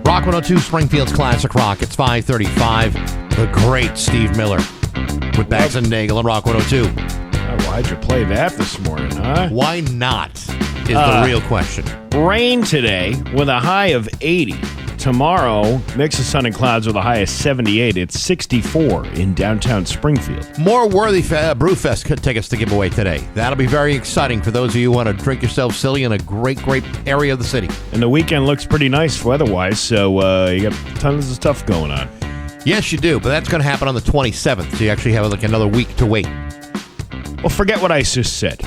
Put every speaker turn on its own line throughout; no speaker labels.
Rock 102, Springfield's Classic Rock. It's 5:35. The great Steve Miller with Bax and Nagle on Rock 102.
Why'd you play that this morning, huh?
Why not is the real question.
Rain today with a high of 80. Tomorrow, mix of sun and clouds with a high of 78. It's 64 in downtown Springfield.
More Worthy Brewfest tickets to give away today. That'll be very exciting for those of you who want to drink yourself silly in a great area of the city.
And the weekend looks pretty nice weather-wise, so you got tons of stuff going on.
Yes, you do, but that's going to happen on the 27th, so you actually have like another week to wait.
Well, forget what I just said.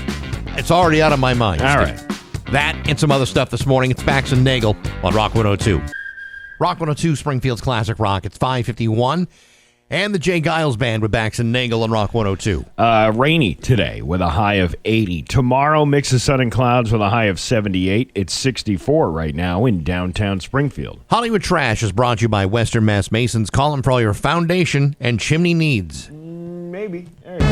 It's already out of my mind.
All
Steve.
right.
That and some other stuff this morning. It's Bax and Nagle on Rock 102. Rock 102, Springfield's Classic Rock. It's 5:51. And the Jay Giles Band with Bax and Nagle on Rock 102.
Rainy today with a high of 80. Tomorrow, mix of sun and clouds with a high of 78. It's 64 right now in downtown Springfield.
Hollywood Trash is brought to you by Western Mass Masons. Call them for all your foundation and chimney needs.
Maybe. There you go.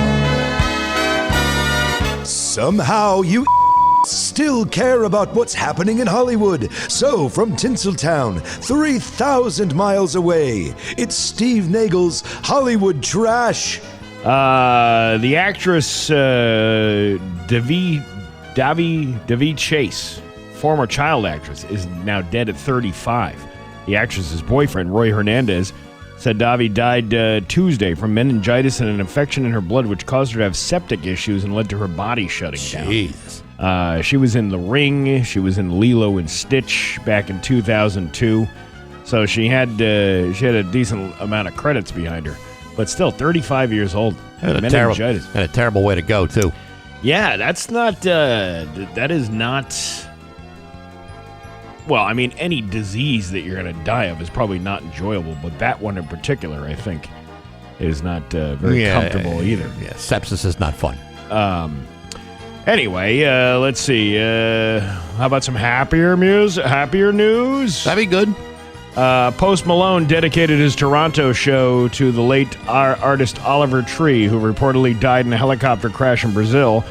Somehow you still care about what's happening in Hollywood. So, from Tinseltown, 3,000 miles away, it's Steve Nagle's Hollywood Trash.
The actress Davi Chase, former child actress, is now dead at 35. The actress's boyfriend, Roy Hernandez, said Davi died Tuesday from meningitis and an infection in her blood, which caused her to have septic issues and led to her body shutting down. She was in The Ring. She was in Lilo and Stitch back in 2002. So she had a decent amount of credits behind her. But still, 35 years old.
And a terrible way to go, too.
Yeah, that's not... that is not... Well, I mean, any disease that you're going to die of is probably not enjoyable. But that one in particular, I think, is not very comfortable either.
Yeah, sepsis is not fun.
Anyway, let's see. How about some happier news?
That'd be good.
Post Malone dedicated his Toronto show to the late artist Oliver Tree, who reportedly died in a helicopter crash in Brazil.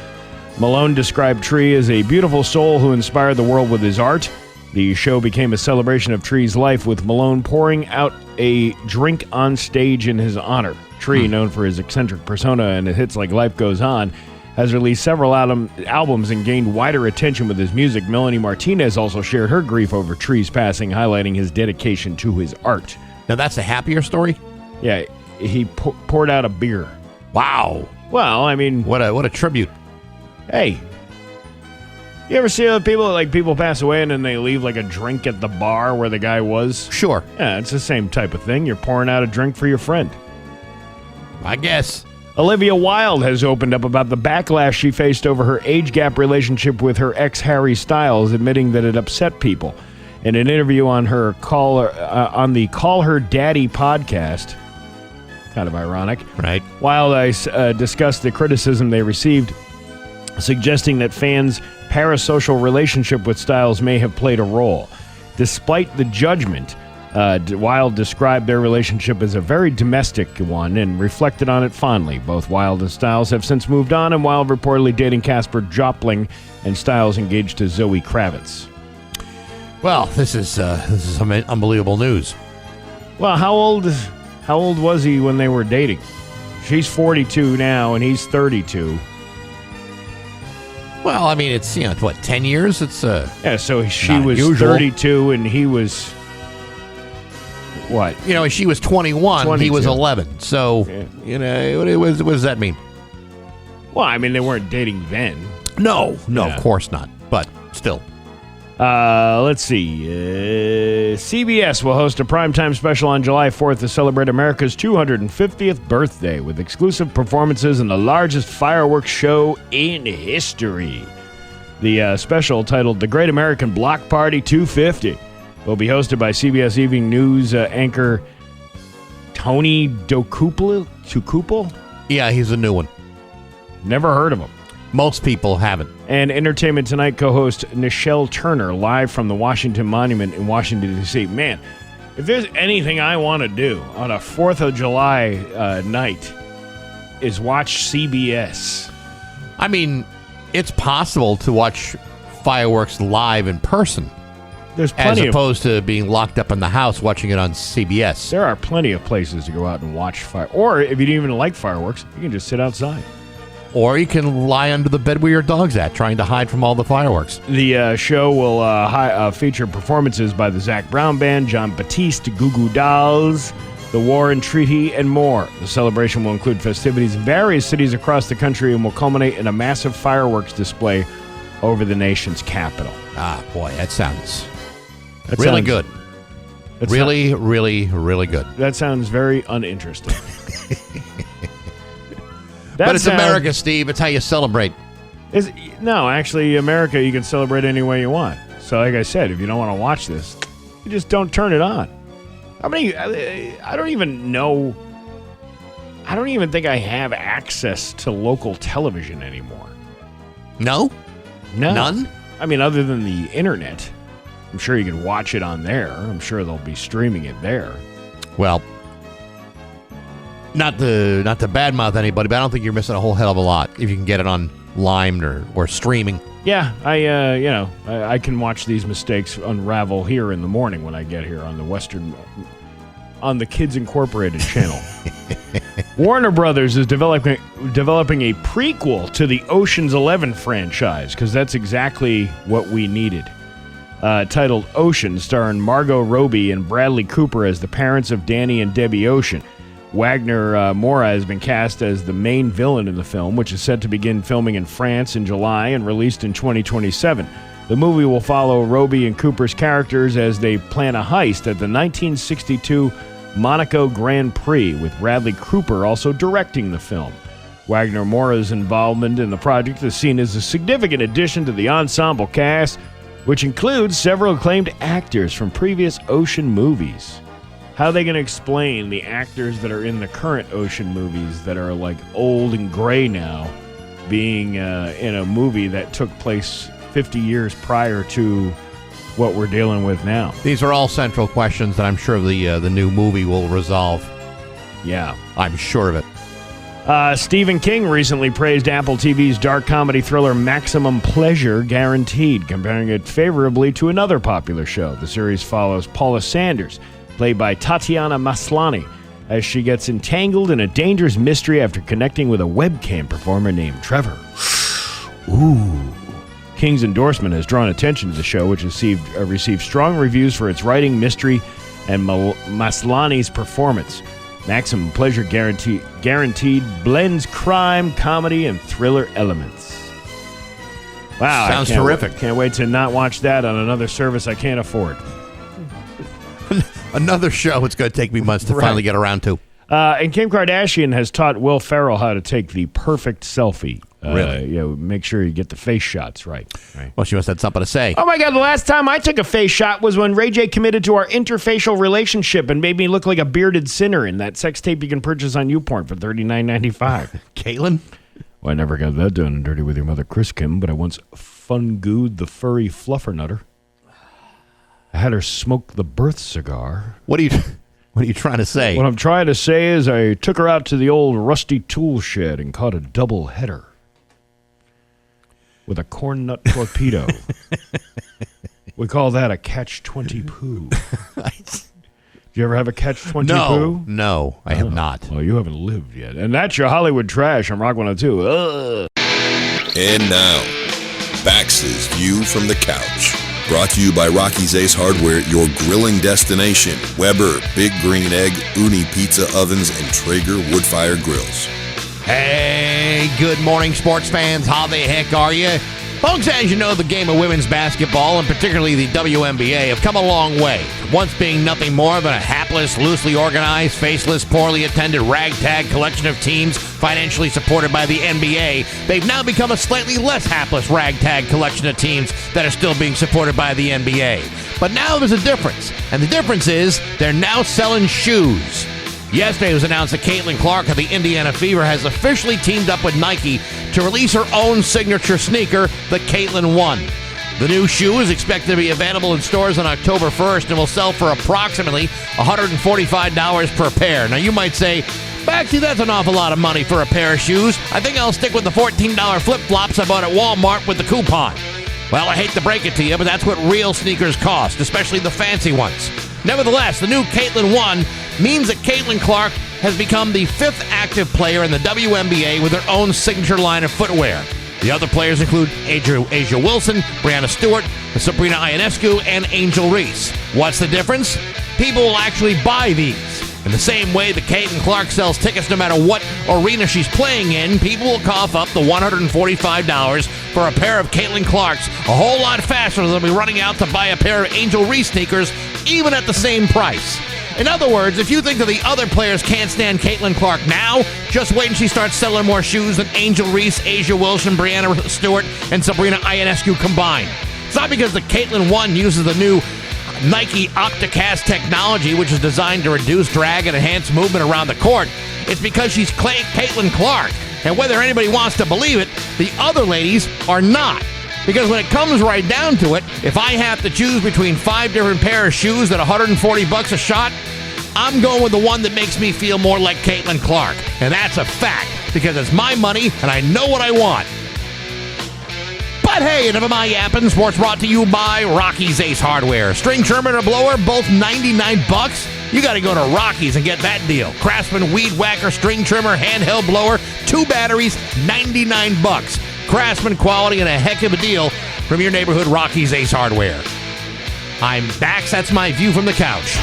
Malone described Tree as a beautiful soul who inspired the world with his art. The show became a celebration of Tree's life, with Malone pouring out a drink on stage in his honor. Tree, known for his eccentric persona and hits like Life Goes On, has released several albums and gained wider attention with his music. Melanie Martinez also shared her grief over Tree's passing, highlighting his dedication to his art.
Now, that's a happier story?
Yeah, he poured out a beer.
Wow.
Well, I mean...
What a tribute.
Hey, you ever see people pass away and then they leave like a drink at the bar where the guy was?
Sure.
Yeah, it's the same type of thing. You're pouring out a drink for your friend.
I guess.
Olivia Wilde has opened up about the backlash she faced over her age gap relationship with her ex Harry Styles, admitting that it upset people. In an interview on the Call Her Daddy podcast, kind of ironic,
right?
Wilde discussed the criticism they received, suggesting that fans' parasocial relationship with Styles may have played a role. Despite the judgment, Wilde described their relationship as a very domestic one and reflected on it fondly. Both Wilde and Styles have since moved on, and Wilde reportedly dating Casper Jopling, and Styles engaged to Zoe Kravitz.
Well, this is unbelievable news.
Well, how old was he when they were dating? She's 42 now, and he's 32.
Well, I mean, it's 10 years. It's
yeah. So she was
unusual.
32, and he was what?
She was 21.
22.
He was 11. So what does that mean?
Well, I mean, they weren't dating then.
No, of course not. But still.
Let's see. CBS will host a primetime special on July 4th to celebrate America's 250th birthday with exclusive performances and the largest fireworks show in history. The special, titled The Great American Block Party 250, will be hosted by CBS Evening News anchor Tony Dokoupil.
Yeah, he's a new one.
Never heard of him.
Most people haven't.
And Entertainment Tonight co-host Nichelle Turner, live from the Washington Monument in Washington, D.C. Man, if there's anything I want to do on a 4th of July night, is watch CBS.
I mean, it's possible to watch fireworks live in person.
There's
as
plenty
opposed to being locked up in the house watching it on CBS.
There are plenty of places to go out and watch fire. Or if you don't even like fireworks, you can just sit outside.
Or you can lie under the bed where your dog's at, trying to hide from all the fireworks.
The show will feature performances by the Zac Brown Band, John Batiste, Goo Goo Dolls, the War and Treaty, and more. The celebration will include festivities in various cities across the country and will culminate in a massive fireworks display over the nation's capital.
Ah, boy, that sounds really good. Really good.
That sounds very uninteresting.
But it's America, Steve. It's how you celebrate.
No, actually, America, you can celebrate any way you want. So, like I said, if you don't want to watch this, you just don't turn it on. I don't even know. I don't even think I have access to local television anymore.
No? None?
I mean, other than the internet. I'm sure you can watch it on there. I'm sure they'll be streaming it there.
Well, not to badmouth anybody, but I don't think you're missing a whole hell of a lot if you can get it on Lime or streaming.
Yeah, I can watch these mistakes unravel here in the morning when I get here on the Kids Incorporated channel. Warner Brothers is developing a prequel to the Ocean's 11 franchise because that's exactly what we needed. Titled Ocean, starring Margot Robbie and Bradley Cooper as the parents of Danny and Debbie Ocean. Wagner Moura has been cast as the main villain in the film, which is set to begin filming in France in July and released in 2027. The movie will follow Robbie and Cooper's characters as they plan a heist at the 1962 Monaco Grand Prix, with Bradley Cooper also directing the film. Wagner Moura's involvement in the project is seen as a significant addition to the ensemble cast, which includes several acclaimed actors from previous Ocean movies. How are they going to explain the actors that are in the current Ocean movies that are like old and gray now being in a movie that took place 50 years prior to what we're dealing with now?
These are all central questions that I'm sure the new movie will resolve.
Yeah.
I'm sure of it.
Stephen King recently praised Apple TV's dark comedy thriller Maximum Pleasure Guaranteed, comparing it favorably to another popular show. The series follows Paula Sanders, played by Tatiana Maslany, as she gets entangled in a dangerous mystery after connecting with a webcam performer named Trevor. Ooh. King's endorsement has drawn attention to the show, which received strong reviews for its writing, mystery, and Maslany's performance. Maximum Pleasure Guaranteed blends crime, comedy, and thriller elements. Wow.
Sounds terrific.
Can't wait to not watch that on another service I can't afford.
Another show it's going to take me months to finally get around to.
And Kim Kardashian has taught Will Ferrell how to take the perfect selfie.
Really?
Make sure you get the face shots right.
Well, she must have had something to say.
Oh, my God. The last time I took a face shot was when Ray J committed to our interfacial relationship and made me look like a bearded sinner in that sex tape you can purchase on YouPorn for $39.95.
Caitlin?
Well, I never got that done and dirty with your mother, Chris Kim, but I once fun-gooed the furry fluffernutter. I had her smoke the birth cigar.
What are you trying to say?
What I'm trying to say is I took her out to the old rusty tool shed and caught a double header with a corn nut torpedo. We call that a catch-20 poo. Did you ever have a catch-20 poo?
No, I have not.
Well, you haven't lived yet. And that's your Hollywood trash on Rock 102. Ugh.
And now, Bax's View from the Couch. Brought to you by Rocky's Ace Hardware, your grilling destination. Weber, Big Green Egg, Uni Pizza Ovens, and Traeger Woodfire Grills.
Hey, good morning, sports fans. How the heck are you? Folks, as you know, the game of women's basketball, and particularly the WNBA, have come a long way. Once being nothing more than a hapless, loosely organized, faceless, poorly attended ragtag collection of teams financially supported by the NBA, they've now become a slightly less hapless ragtag collection of teams that are still being supported by the NBA. But now there's a difference, and the difference is they're now selling shoes. Yesterday it was announced that Caitlin Clark of the Indiana Fever has officially teamed up with Nike to release her own signature sneaker, the Caitlin 1. The new shoe is expected to be available in stores on October 1st and will sell for approximately $145 per pair. Now you might say, Baxy, that's an awful lot of money for a pair of shoes. I think I'll stick with the $14 flip-flops I bought at Walmart with the coupon. Well, I hate to break it to you, but that's what real sneakers cost, especially the fancy ones. Nevertheless, the new Caitlin 1 means that Caitlin Clark has become the 5th active player in the WNBA with her own signature line of footwear. The other players include Asia Wilson, Brianna Stewart, Sabrina Ionescu, and Angel Reese. What's the difference? People will actually buy these. In the same way that Caitlin Clark sells tickets no matter what arena she's playing in, people will cough up the $145 for a pair of Caitlin Clarks a whole lot faster than they'll be running out to buy a pair of Angel Reese sneakers, even at the same price. In other words, if you think that the other players can't stand Caitlin Clark now, just wait until she starts selling more shoes than Angel Reese, Asia Wilson, Brianna Stewart, and Sabrina Ionescu combined. It's not because the Caitlin 1 uses the new Nike Opticast technology, which is designed to reduce drag and enhance movement around the court. It's because she's Caitlin Clark. And whether anybody wants to believe it, the other ladies are not. Because when it comes right down to it, if I have to choose between 5 different pair of shoes at $140 a shot, I'm going with the one that makes me feel more like Caitlin Clark. And that's a fact, because it's my money and I know what I want. But hey, enough of my yapping. Sports brought to you by Rocky's Ace Hardware. String trimmer or blower, both $99. You got to go to Rocky's and get that deal. Craftsman Weed Whacker string trimmer, handheld blower, 2 batteries, $99. Craftsman quality and a heck of a deal from your neighborhood Rocky's Ace Hardware. I'm Bax. That's my view from the couch.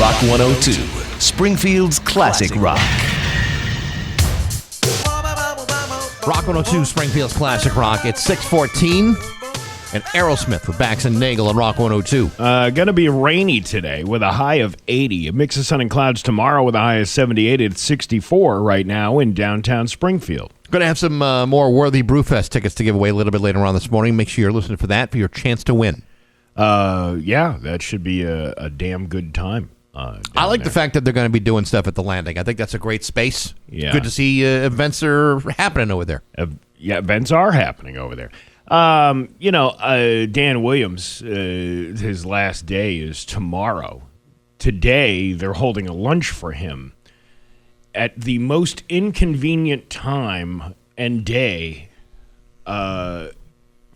Rock 102, Springfield's classic rock.
Rock 102, Springfield's classic rock. It's 6:14, and Aerosmith with Bax and Nagle on Rock 102.
Going to be rainy today with a high of 80. A mix of sun and clouds tomorrow with a high of 78. It's 64 right now in downtown Springfield.
Going to have some more Worthy Brewfest tickets to give away a little bit later on this morning. Make sure you're listening for that for your chance to win.
Yeah, that should be a damn good time.
I like the fact that they're going to be doing stuff at the Landing. I think that's a great space.
Yeah.
Good to see events are happening over there.
Yeah, events are happening over there. Dan Williams, his last day is tomorrow. Today, they're holding a lunch for him at the most inconvenient time and day for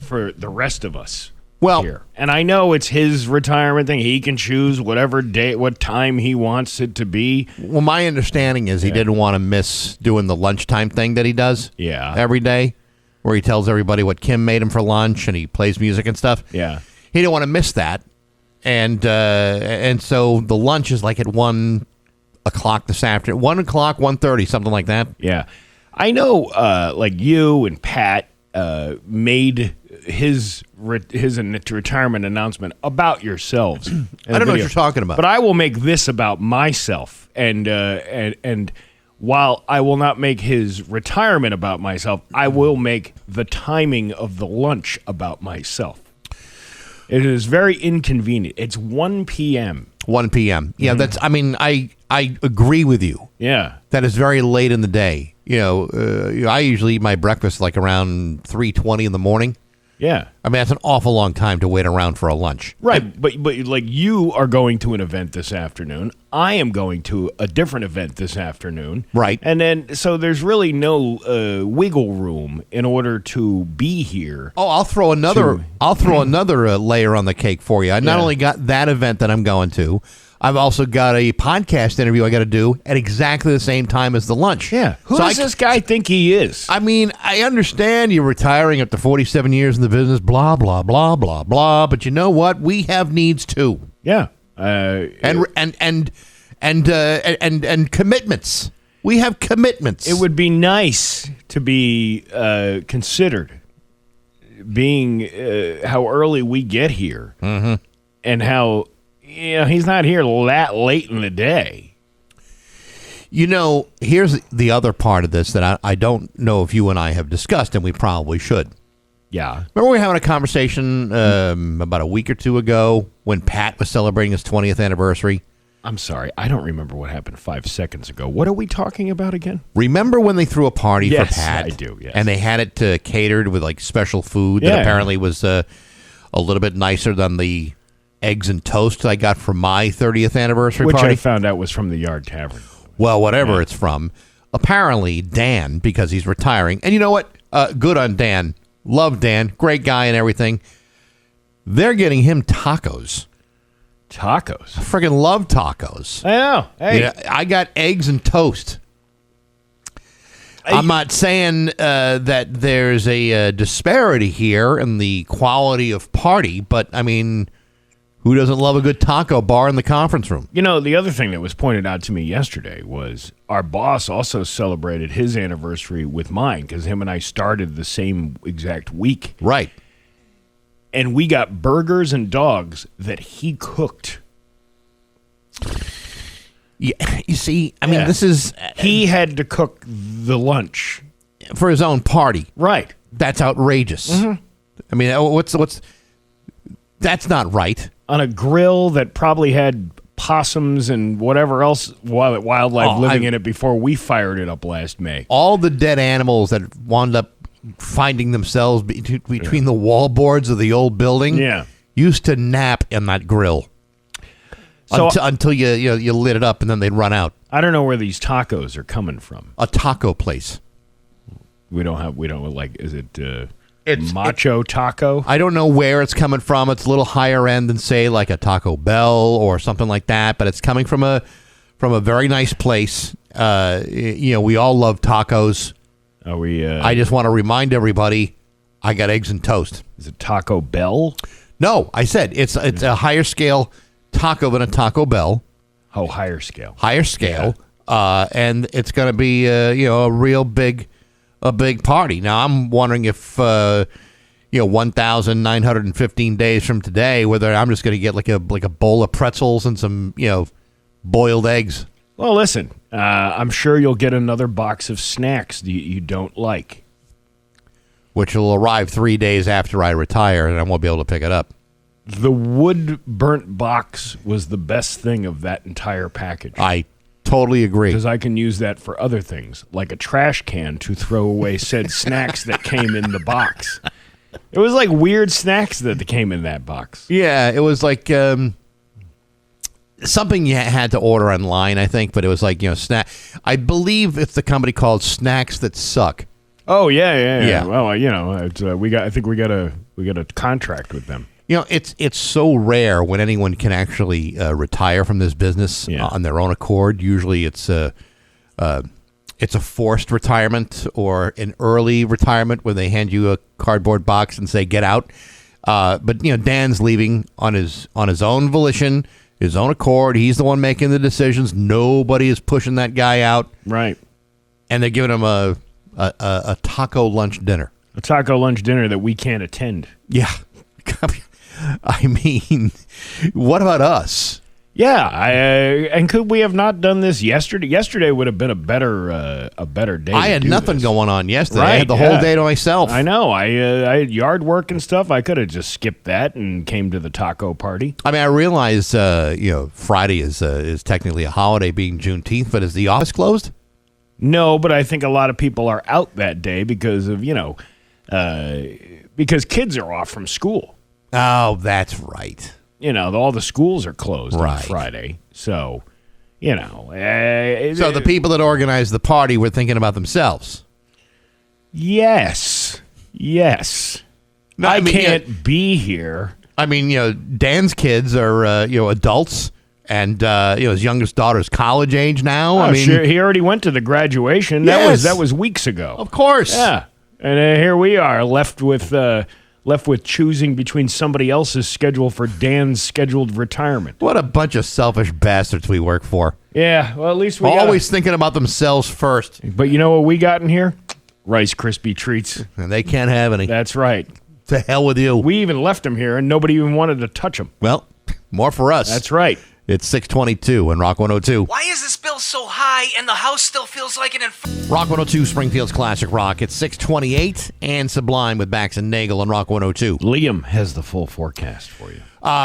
the rest of us.
Well,
here. And I know it's his retirement thing. He can choose whatever day, what time he wants it to be.
Well, my understanding is he didn't want to miss doing the lunchtime thing that he does every day, where he tells everybody what Kim made him for lunch and he plays music and stuff.
Yeah.
He didn't want to miss that. And so the lunch is like at 1 o'clock this afternoon. 1 o'clock, 1:30, something like that.
Yeah. I know, like you and Pat made his retirement announcement about yourselves.
I don't know what you're talking about.
But I will make this about myself. And while I will not make his retirement about myself, I will make the timing of the lunch about myself. It is very inconvenient. It's 1 p.m.
1 p.m. Yeah, that's. I mean, I agree with you.
Yeah.
That is very late in the day. I usually eat my breakfast like around 3:20 in the morning.
Yeah.
I mean, that's an awful long time to wait around for a lunch.
Right, but like you are going to an event this afternoon. I am going to a different event this afternoon.
Right.
And then, so there's really no wiggle room in order to be here.
Oh, I'll throw another layer on the cake for you. I not only got that event that I'm going to, I've also got a podcast interview I got to do at exactly the same time as the lunch.
Yeah. Who does this guy think he is?
I mean, I understand you're retiring after 47 years in the business, blah, blah, blah, blah, blah. But you know what? We have needs too.
Yeah.
And commitments. We have commitments.
It would be nice to be considered, being how early we get here, and how he's not here that late in the day.
Here's the other part of this that I don't know if you and I have discussed, and we probably should.
Yeah.
Remember we were having a conversation about a week or two ago when Pat was celebrating his 20th anniversary?
I'm sorry. I don't remember what happened 5 seconds ago. What are we talking about again?
Remember when they threw a party for Pat?
Yes, I do, yes.
And they had it catered with like special food that apparently was a little bit nicer than the eggs and toast I got for my 30th anniversary
party. Which I
party.
found out was from the Yard Tavern.
Well, whatever it's from. Apparently, Dan, because he's retiring, and you know what? Good on Dan. Love Dan. Great guy and everything. They're getting him tacos.
Tacos.
I freaking love tacos.
I know. Hey.
Yeah, I got eggs and toast. I'm not saying that there's a disparity here in the quality of party, but, I mean, who doesn't love a good taco bar in the conference room?
You know, the other thing that was pointed out to me yesterday was our boss also celebrated his anniversary with mine because him and I started the same exact week.
Right.
And we got burgers and dogs that he cooked.
Yeah, you see, I mean, this is...
He had to cook the lunch.
For his own party.
Right.
That's outrageous. Mm-hmm. I mean, what's... That's not right.
On a grill that probably had possums and whatever else wildlife living in it before we fired it up last May.
All the dead animals that wound up finding themselves between the wall boards of the old building used to nap in that grill. So, until you lit it up and then they'd run out.
I don't know where these tacos are coming from.
A taco place.
We don't is it it's Macho Taco?
I don't know where it's coming from. It's a little higher end than say like a Taco Bell or something like that, but it's coming from a very nice place. We all love tacos. I just want to remind everybody I got eggs and toast.
Is it Taco Bell?
No, I said it's a higher scale taco than a Taco Bell.
Oh, higher scale.
Higher scale. Yeah. And it's going to be a real big party. Now I'm wondering if 1,915 days from today, whether I'm just going to get like a bowl of pretzels and some boiled eggs.
Well, listen, I'm sure you'll get another box of snacks that you don't like,
which will arrive 3 days after I retire, and I won't be able to pick it up.
The wood burnt box was the best thing of that entire package.
I totally agree.
Because I can use that for other things, like a trash can to throw away said snacks that came in the box. It was like weird snacks that came in that box.
Yeah, it was like something you had to order online, I think, but it was like, snack. I believe it's the company called Snacks That Suck.
Oh, yeah. Well, I think we got a contract with them.
It's so rare when anyone can actually retire from this business on their own accord. Usually it's a forced retirement or an early retirement where they hand you a cardboard box and say, get out. But Dan's leaving on his own volition, his own accord. He's the one making the decisions. Nobody is pushing that guy out.
Right. And
they're giving him a taco lunch dinner.
A taco lunch dinner that we can't attend.
Yeah. I mean, what about us?
Yeah, and could we have not done this yesterday? Yesterday would have been a better day.
I had nothing
this.
going on yesterday.
Right,
I had the whole day to myself.
I know. I had yard work and stuff. I could have just skipped that and came to the taco party.
I mean, I realize Friday is technically a holiday, being Juneteenth, but is the office closed?
No, but I think a lot of people are out that day because of because kids are off from school.
Oh, that's right.
All the schools are closed on Friday. So, so
the people that organized the party were thinking about themselves.
Yes. No, I can't be here.
I mean, Dan's kids are, adults, and his youngest daughter's college age now.
Oh, sure. He already went to the graduation.
Yes.
That was weeks ago.
Of course.
Yeah. And here we are left with choosing between somebody else's schedule for Dan's scheduled retirement.
What a bunch of selfish bastards we work for.
Yeah, well, at least we
always thinking about themselves first.
But you know what we got in here? Rice Krispie treats.
And they can't have any.
That's right.
To hell with you.
We even left them here, and nobody even wanted to touch them.
Well, more for us.
That's right.
It's 622 and Rock 102.
Why is this bill so high and the house still feels like an
Rock 102, Springfield's Classic Rock. It's 628 and Sublime with Bax and Nagle on Rock 102.
Liam has the full forecast for you.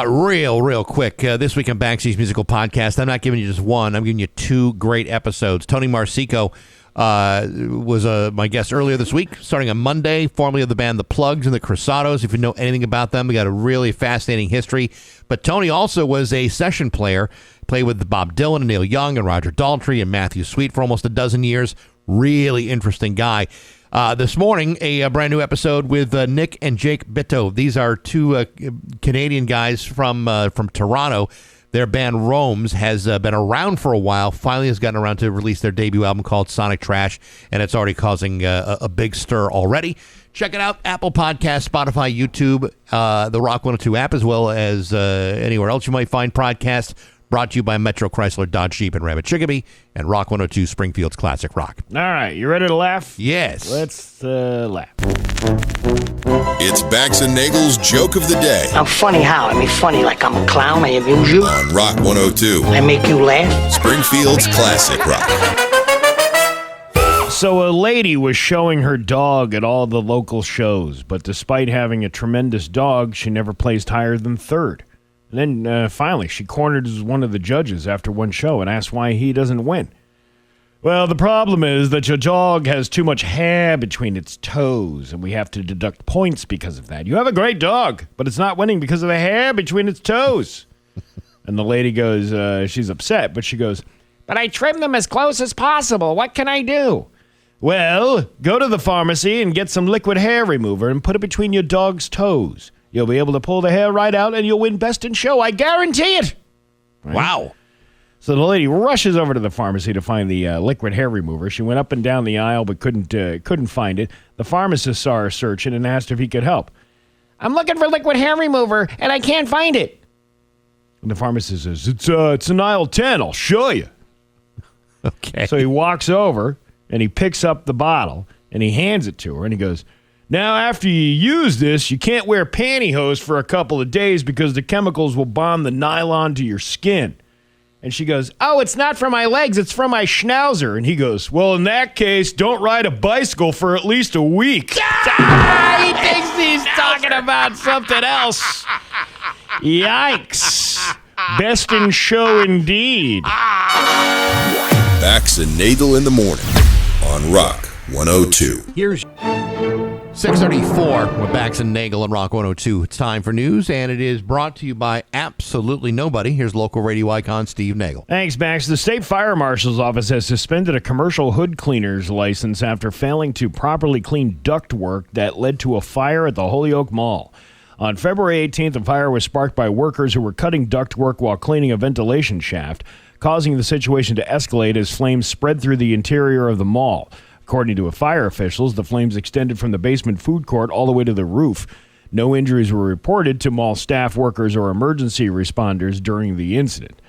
Real quick. This week on Baxi's Musical Podcast, I'm not giving you just one. I'm giving you two great episodes. Tony Marsico was my guest earlier this week, starting on Monday, formerly of the band The Plugs and the Crusados. If you know anything about them, we got a really fascinating history. But Tony also was a session player, played with Bob Dylan and Neil Young and Roger Daltrey and Matthew Sweet for almost a dozen years. Really interesting guy. This morning, a brand new episode with Nick and Jake Bitto. These are two Canadian guys from Toronto. Their band Rome's has been around for a while, finally has gotten around to release their debut album called Sonic Trash, and it's already causing a big stir already. Check it out, Apple Podcasts, Spotify, YouTube, the Rock 102 app, as well as anywhere else you might find podcasts. Brought to you by Metro Chrysler, Dodge Jeep, and Rabbit Chicopee, and Rock 102 Springfield's Classic Rock.
All right, you ready to laugh?
Yes.
Let's laugh.
It's Bax and Nagle's Joke of the Day
I'm funny how? I mean, funny like I'm a clown. I amuse you.
on Rock 102,
I make you laugh.
Springfield's Classic Rock.
So a lady was showing her dog at all the local shows, but despite having a tremendous dog, she never placed higher than third. And then finally, she cornered one of the judges after one show and asked why he doesn't win. Well, the problem is that your dog has too much hair between its toes, and we have to deduct points because of that. You have a great dog, but it's not winning because of the hair between its toes. And the lady goes, she's upset, but she goes, but I trimmed them as close as possible. What can I do? Well, go to the pharmacy and get some liquid hair remover and put it between your dog's toes. You'll be able to pull the hair right out, and you'll win Best in Show. I guarantee it. Right?
Wow.
So the lady rushes over to the pharmacy to find the liquid hair remover. She went up and down the aisle but couldn't find it. The pharmacist saw her searching and asked if he could help. I'm looking for liquid hair remover, and I can't find it. And the pharmacist says, it's in aisle 10. I'll show you.
Okay.
So he walks over, and he picks up the bottle, and he hands it to her, and he goes, now, after you use this, you can't wear pantyhose for a couple of days because the chemicals will bond the nylon to your skin. And she goes, oh, it's not for my legs, it's for my schnauzer. And he goes, well, in that case, don't ride a bicycle for at least a week. He thinks he's talking about something else. Yikes. Best in show indeed.
Bax and Nagle in the morning on Rock 102.
Here's 6:34 with Bax and Nagle and Rock 102. It's time for news, and it is brought to you by absolutely nobody. Here's local radio icon Steve Nagle.
Thanks, Max. The state fire marshal's office has suspended a commercial hood cleaner's license after failing to properly clean ductwork that led to a fire at the Holyoke Mall. On February 18th, a fire was sparked by workers who were cutting ductwork while cleaning a ventilation shaft, causing the situation to escalate as flames spread through the interior of the mall. According to fire officials, the flames extended from the basement food court all the way to the roof. No injuries were reported to mall staff, workers, or emergency responders during the incident.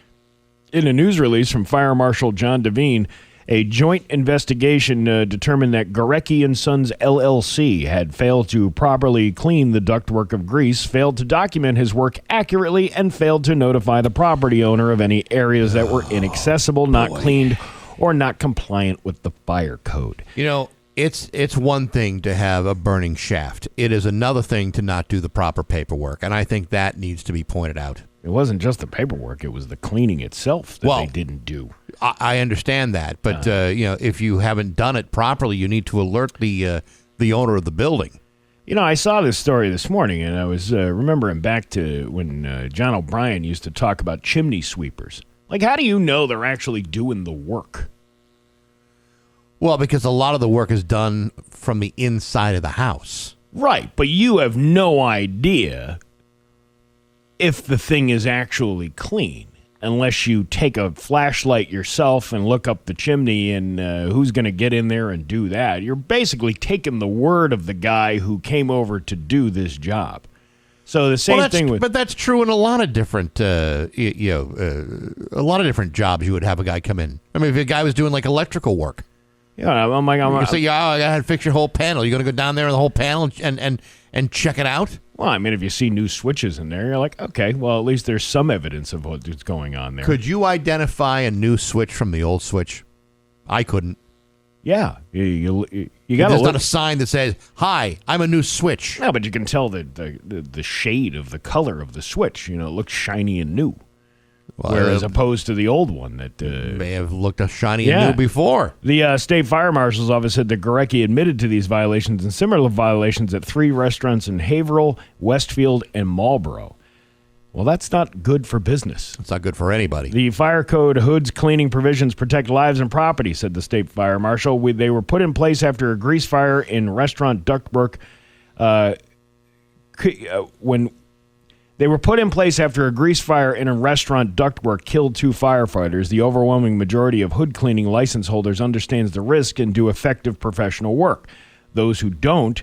In a news release from Fire Marshal John Devine, a joint investigation determined that Gorecki & Sons LLC had failed to properly clean the ductwork of grease, failed to document his work accurately, and failed to notify the property owner of any areas that were inaccessible, not cleaned, or not compliant with the fire code.
You know, it's one thing to have a burning shaft. It is another thing to not do the proper paperwork, and I think that needs to be pointed out.
It wasn't just the paperwork, it was the cleaning itself that they didn't do.
I understand that, but if you haven't done it properly, you need to alert the owner of the building.
You know, I saw this story this morning, and I was remembering back to when John O'Brien used to talk about chimney sweepers. Like, how do you know they're actually doing the work?
Well, because a lot of the work is done from the inside of the house.
Right, but you have no idea if the thing is actually clean unless you take a flashlight yourself and look up the chimney and who's going to get in there and do that. You're basically taking the word of the guy who came over to do this job. So the same thing with...
But that's true in a lot of different, a lot of different jobs you would have a guy come in. I mean, if a guy was doing like electrical work.
Yeah, I'm like...
You say, I got to fix your whole panel. You're going to go down there in the whole panel and check it out?
Well, I mean, if you see new switches in there, you're like, okay, well, at least there's some evidence of what's going on there.
Could you identify a new switch from the old switch? I couldn't.
Yeah. You got to
There's
look.
not a sign that says, hi, I'm a new switch.
No, but you can tell the shade of the color of the switch. You know, it looks shiny and new.
Well,
whereas opposed to the old one that
may have looked shiny and new before.
The state fire marshal's office said that Gorecki admitted to these violations and similar violations at 3 restaurants in Haverhill, Westfield, and Marlboro. Well, that's not good for business.
It's not good for anybody.
The fire code hood's cleaning provisions protect lives and property, said the state fire marshal. They were put in place after a grease fire in restaurant ductwork. They were put in place after a grease fire in a restaurant ductwork killed 2 firefighters. The overwhelming majority of hood cleaning license holders understands the risk and do effective professional work. Those who don't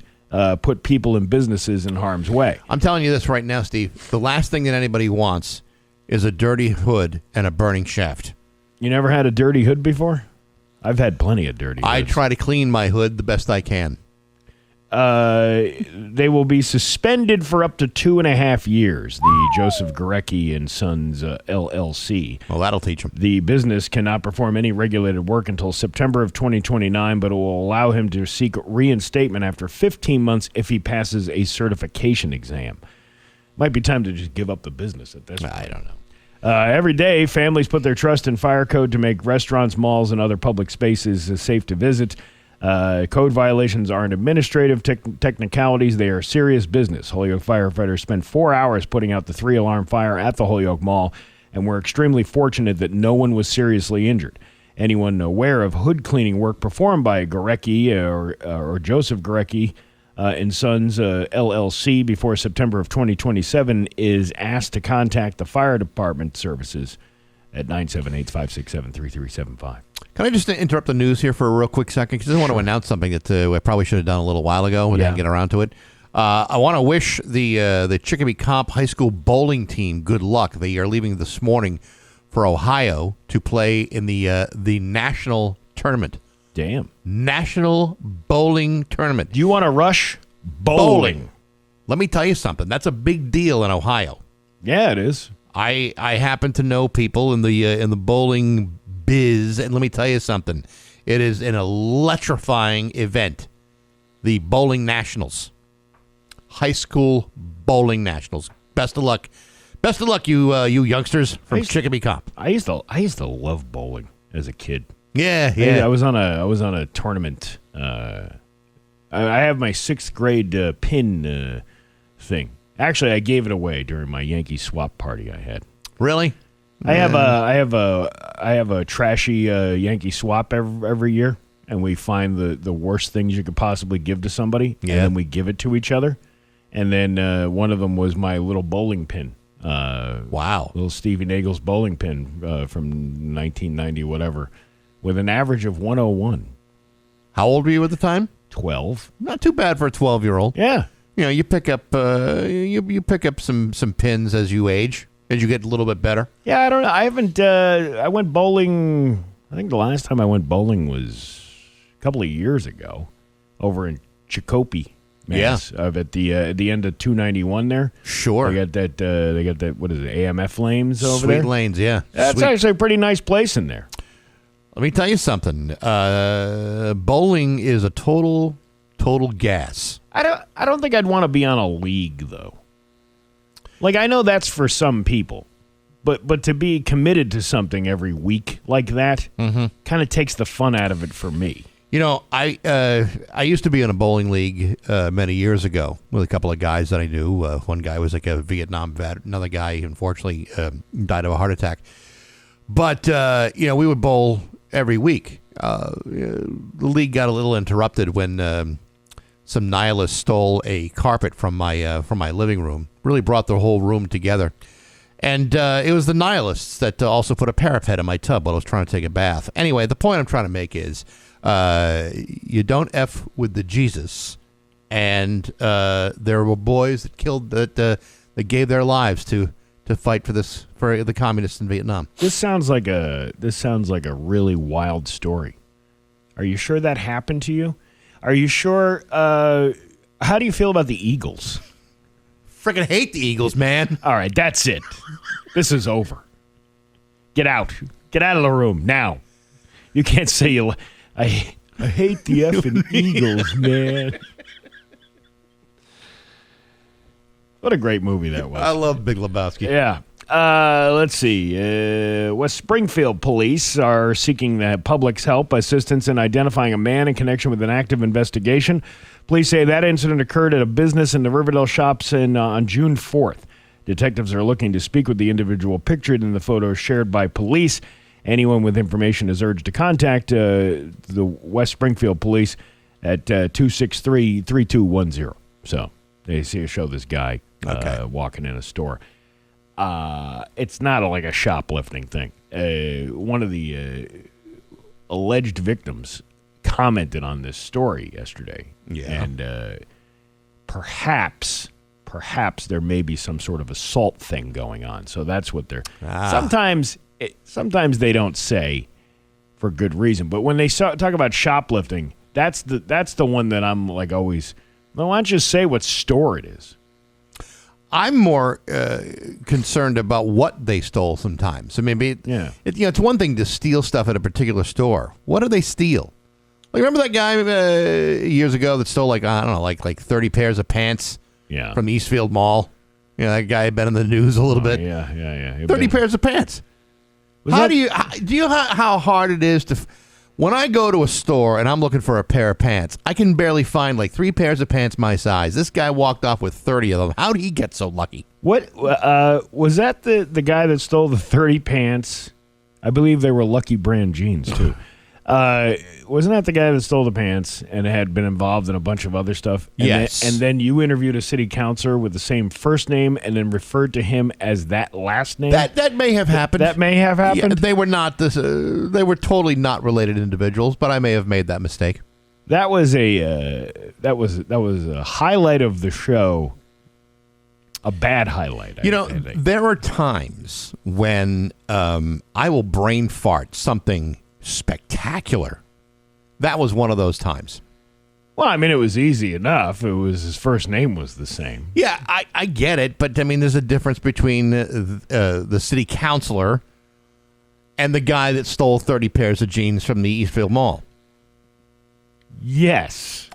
put people and businesses in harm's way.
I'm telling you this right now, Steve. The last thing that anybody wants is a dirty hood and a burning shaft.
You never had a dirty hood before? I've had plenty of dirty hoods.
I try to clean my hood the best I can.
They will be suspended for up to 2.5 years, the Joseph Gorecki and Sons LLC.
Well, that'll teach him.
The business cannot perform any regulated work until September of 2029, but it will allow him to seek reinstatement after 15 months if he passes a certification exam. Might be time to just give up the business at this point.
I don't know.
Every day, families put their trust in fire code to make restaurants, malls, and other public spaces safe to visit. Code violations aren't administrative technicalities. They are serious business. Holyoke firefighters spent 4 hours putting out the 3-alarm fire at the Holyoke Mall, and we're extremely fortunate that no one was seriously injured. Anyone aware of hood cleaning work performed by Gorecki or Joseph Gorecki and Sons LLC before September of 2027 is asked to contact the fire department services at 978-567-3375.
Can I just interrupt the news here for a real quick second? Because I want to announce something that I probably should have done a little while ago. We didn't get around to it. I want to wish the Chicopee Comp High School bowling team good luck. They are leaving this morning for Ohio to play in the national tournament.
Damn.
National bowling tournament.
Do you want to rush bowling?
Let me tell you something. That's a big deal in Ohio.
Yeah, it is.
I happen to know people in the bowling biz, and let me tell you something. It is an electrifying event. The Bowling Nationals. High School Bowling Nationals. Best of luck. Best of luck, you youngsters from Chicopee Comp.
I used to love bowling as a kid.
Yeah.
I was on a tournament. I have my 6th grade pin thing. Actually, I gave it away during my Yankee swap party I had.
Really?
I have a trashy Yankee swap every year, and we find the worst things you could possibly give to somebody, and then we give it to each other. And then one of them was my little bowling pin.
Wow.
Little Stevie Nagle's bowling pin from 1990, whatever, with an average of 101.
How old were you at the time?
12.
Not too bad for a 12-year-old.
Yeah.
You know, you pick up you pick up some pins as you age, as you get a little bit better.
Yeah, I don't know. I haven't. I went bowling. I think the last time I went bowling was a couple of years ago, over in Chicopee, Mass.
Yeah.
At the end of 291 there.
Sure.
They got that. They got that. What is it? AMF lanes over there.
Sweet lanes. Yeah.
That's
Sweet.
actually a pretty nice place in there.
Let me tell you something. Bowling is a total gas.
I don't think I'd want to be on a league though. Like, I know that's for some people, but to be committed to something every week like that kind of takes the fun out of it for me.
You know, I used to be in a bowling league many years ago with a couple of guys that I knew. One guy was like a Vietnam vet. Another guy, unfortunately, died of a heart attack. But, we would bowl every week. The league got a little interrupted when some nihilists stole a carpet from my living room. Really brought the whole room together. And it was the nihilists that also put a parapet in my tub while I was trying to take a bath. Anyway, the point I'm trying to make is you don't F with the Jesus. And there were boys that gave their lives to fight for the communists in Vietnam.
This sounds like a really wild story. Are you sure that happened to you? Are you sure? How do you feel about the Eagles?
Freaking hate the Eagles, man.
All right, that's it. This is over. Get out. Get out of the room now. You can't say you. I hate the effing Eagles, man. What a great movie that was.
I love Big Lebowski.
Yeah. Let's see. West Springfield police are seeking the public's help, assistance in identifying a man in connection with an active investigation. Police say that incident occurred at a business in the Riverdale Shops on June 4th. Detectives are looking to speak with the individual pictured in the photo shared by police. Anyone with information is urged to contact the West Springfield Police at 263-3210. So they show this guy walking in a store. It's not like a shoplifting thing. One of the alleged victims commented on this story yesterday.
Yeah.
And perhaps there may be some sort of assault thing going on. So that's what they're... Sometimes they don't say for good reason. But when they talk about shoplifting, that's the one that I'm like always... Well, why don't you say what store it is?
I'm more concerned about what they stole sometimes. I mean, it's one thing to steal stuff at a particular store. What do they steal? Like, remember that guy years ago that stole, like 30 pairs of pants from the Eastfield Mall? You know, that guy had been in the news a little bit.
Yeah.
30 pairs of pants. Do you know how hard it is to... When I go to a store and I'm looking for a pair of pants, I can barely find like 3 pairs of pants my size. This guy walked off with 30 of them. How did he get so lucky?
What was that the guy that stole the 30 pants? I believe they were Lucky Brand jeans too. Wasn't that the guy that stole the pants and had been involved in a bunch of other stuff?
Yes.
And then you interviewed a city councilor with the same first name and then referred to him as that last name?
That may have happened.
That may have happened?
Yeah, they were not this. They were totally not related individuals, but I may have made that mistake.
That was a highlight of the show. A bad highlight. I think.
There are times when I will brain fart something spectacular. That was one of those times.
Well, I mean, it was easy enough. It was his first name was the same.
Yeah, I get it, but I mean, there's a difference between the city councilor and the guy that stole 30 pairs of jeans from the Eastfield Mall.
Yes.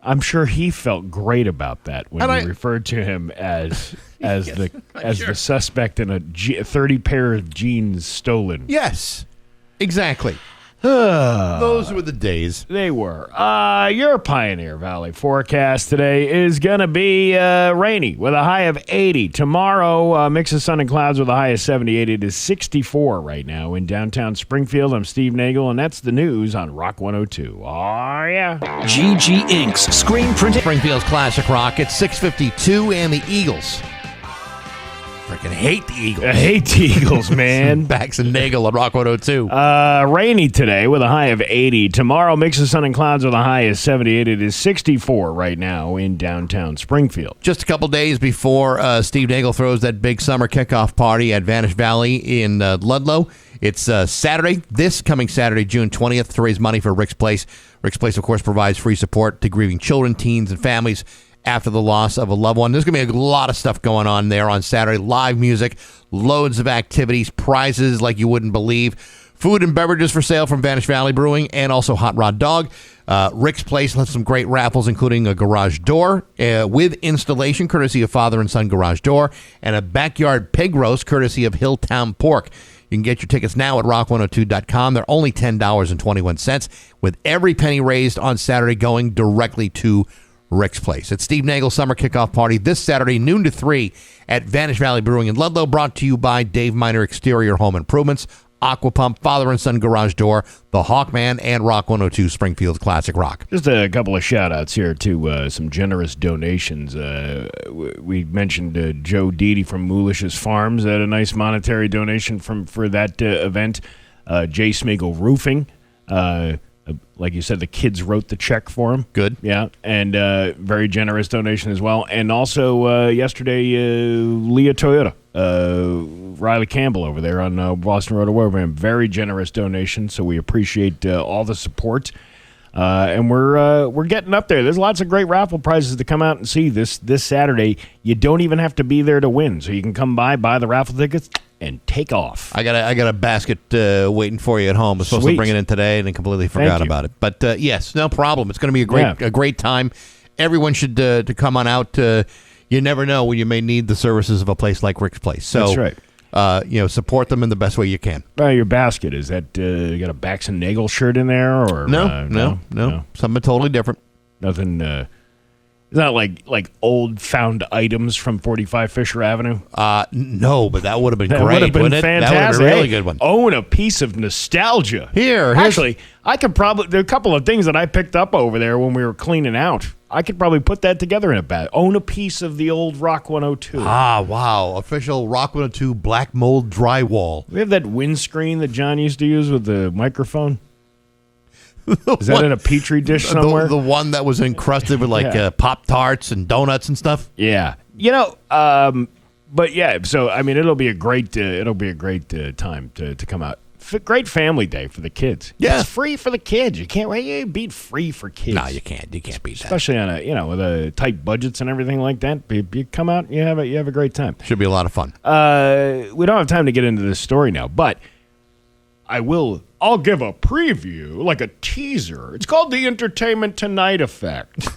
I'm sure he felt great about that when you referred to him as the suspect in a 30 pair of jeans stolen.
Yes, exactly. Those were the days.
They were. Your Pioneer Valley forecast today is going to be rainy with a high of 80. Tomorrow, mix of sun and clouds with a high of 78. It is 64 right now in downtown Springfield. I'm Steve Nagle, and that's the news on Rock 102. Oh, yeah.
GG Inc.'s screen printing.
Springfield's Classic Rock. It's 6:52 and the Eagles. Freaking hate the Eagles.
I hate the Eagles, man.
Bax and Nagle at Rock 102.
Rainy today with a high of 80. Tomorrow, mix of sun and clouds with a high of 78. It is 64 right now in downtown Springfield.
Just a couple days before Steve Nagle throws that big summer kickoff party at Vanish Valley in Ludlow. It's Saturday, this coming Saturday, June 20th, to raise money for Rick's Place. Rick's Place, of course, provides free support to grieving children, teens, and families after the loss of a loved one. There's going to be a lot of stuff going on there on Saturday. Live music, loads of activities, prizes like you wouldn't believe. Food and beverages for sale from Vanish Valley Brewing and also Hot Rod Dog. Rick's Place has some great raffles, including a garage door with installation, courtesy of Father and Son Garage Door, and a backyard pig roast, courtesy of Hilltown Pork. You can get your tickets now at rock102.com. They're only $10.21, with every penny raised on Saturday going directly to Rick's Place. It's Steve Nagle's summer kickoff party this Saturday, noon to 3 at Vanish Valley Brewing in Ludlow, brought to you by Dave Miner Exterior Home Improvements, Aqua Pump, Father and Son Garage Door, The Hawkman, and Rock 102 Springfield's Classic Rock.
Just a couple of shout-outs here to some generous donations. We mentioned Joe Deedy from Moolish's Farms had a nice monetary donation for that event. Jay Smeagol Roofing, like you said, the kids wrote the check for him.
Good.
Yeah, and very generous donation as well. And also yesterday, Leah Toyota, Riley Campbell over there on Boston Road to Warburton, very generous donation. So we appreciate all the support. And we're getting up there. There's lots of great raffle prizes to come out and see this Saturday. You don't even have to be there to win, so you can come buy the raffle tickets, and take off.
I got a basket waiting for you at home. I was supposed to bring it in today and completely forgot about it. But yes, no problem. It's going to be a great time. Everyone should to come on out. You never know when you may need the services of a place like Rick's Place. So
that's right.
Support them in the best way you can.
Your basket, is that you got a Bax and Nagle shirt in there, or
no, something totally different.
Nothing. Is that like old found items from 45 Fisher Avenue?
No, but that would have been
That
great.
would have been
wouldn't
fantastic.
It? That would have been a really
Hey,
good one.
Own a piece of nostalgia.
Here's-
Actually, I could probably, there are a couple of things that I picked up over there when we were cleaning out. I could probably put that together in a bag. Own a piece of the old Rock 102.
Ah, wow. Official Rock 102 black mold drywall.
We have that windscreen that John used to use with the microphone. Is that in a petri dish somewhere?
The one that was encrusted with
Yeah.
Pop-Tarts and donuts and stuff?
Yeah. But yeah, so I mean it'll be a great time to come out. Great family day for the kids.
Yeah.
It's free for the kids. You can't beat free for kids.
No, you can't. You can't beat that.
Especially on with a tight budgets and everything like that. You come out, you have a great time.
Should be a lot of fun.
We don't have time to get into this story now, but I'll give a preview, like a teaser. It's called the Entertainment Tonight Effect.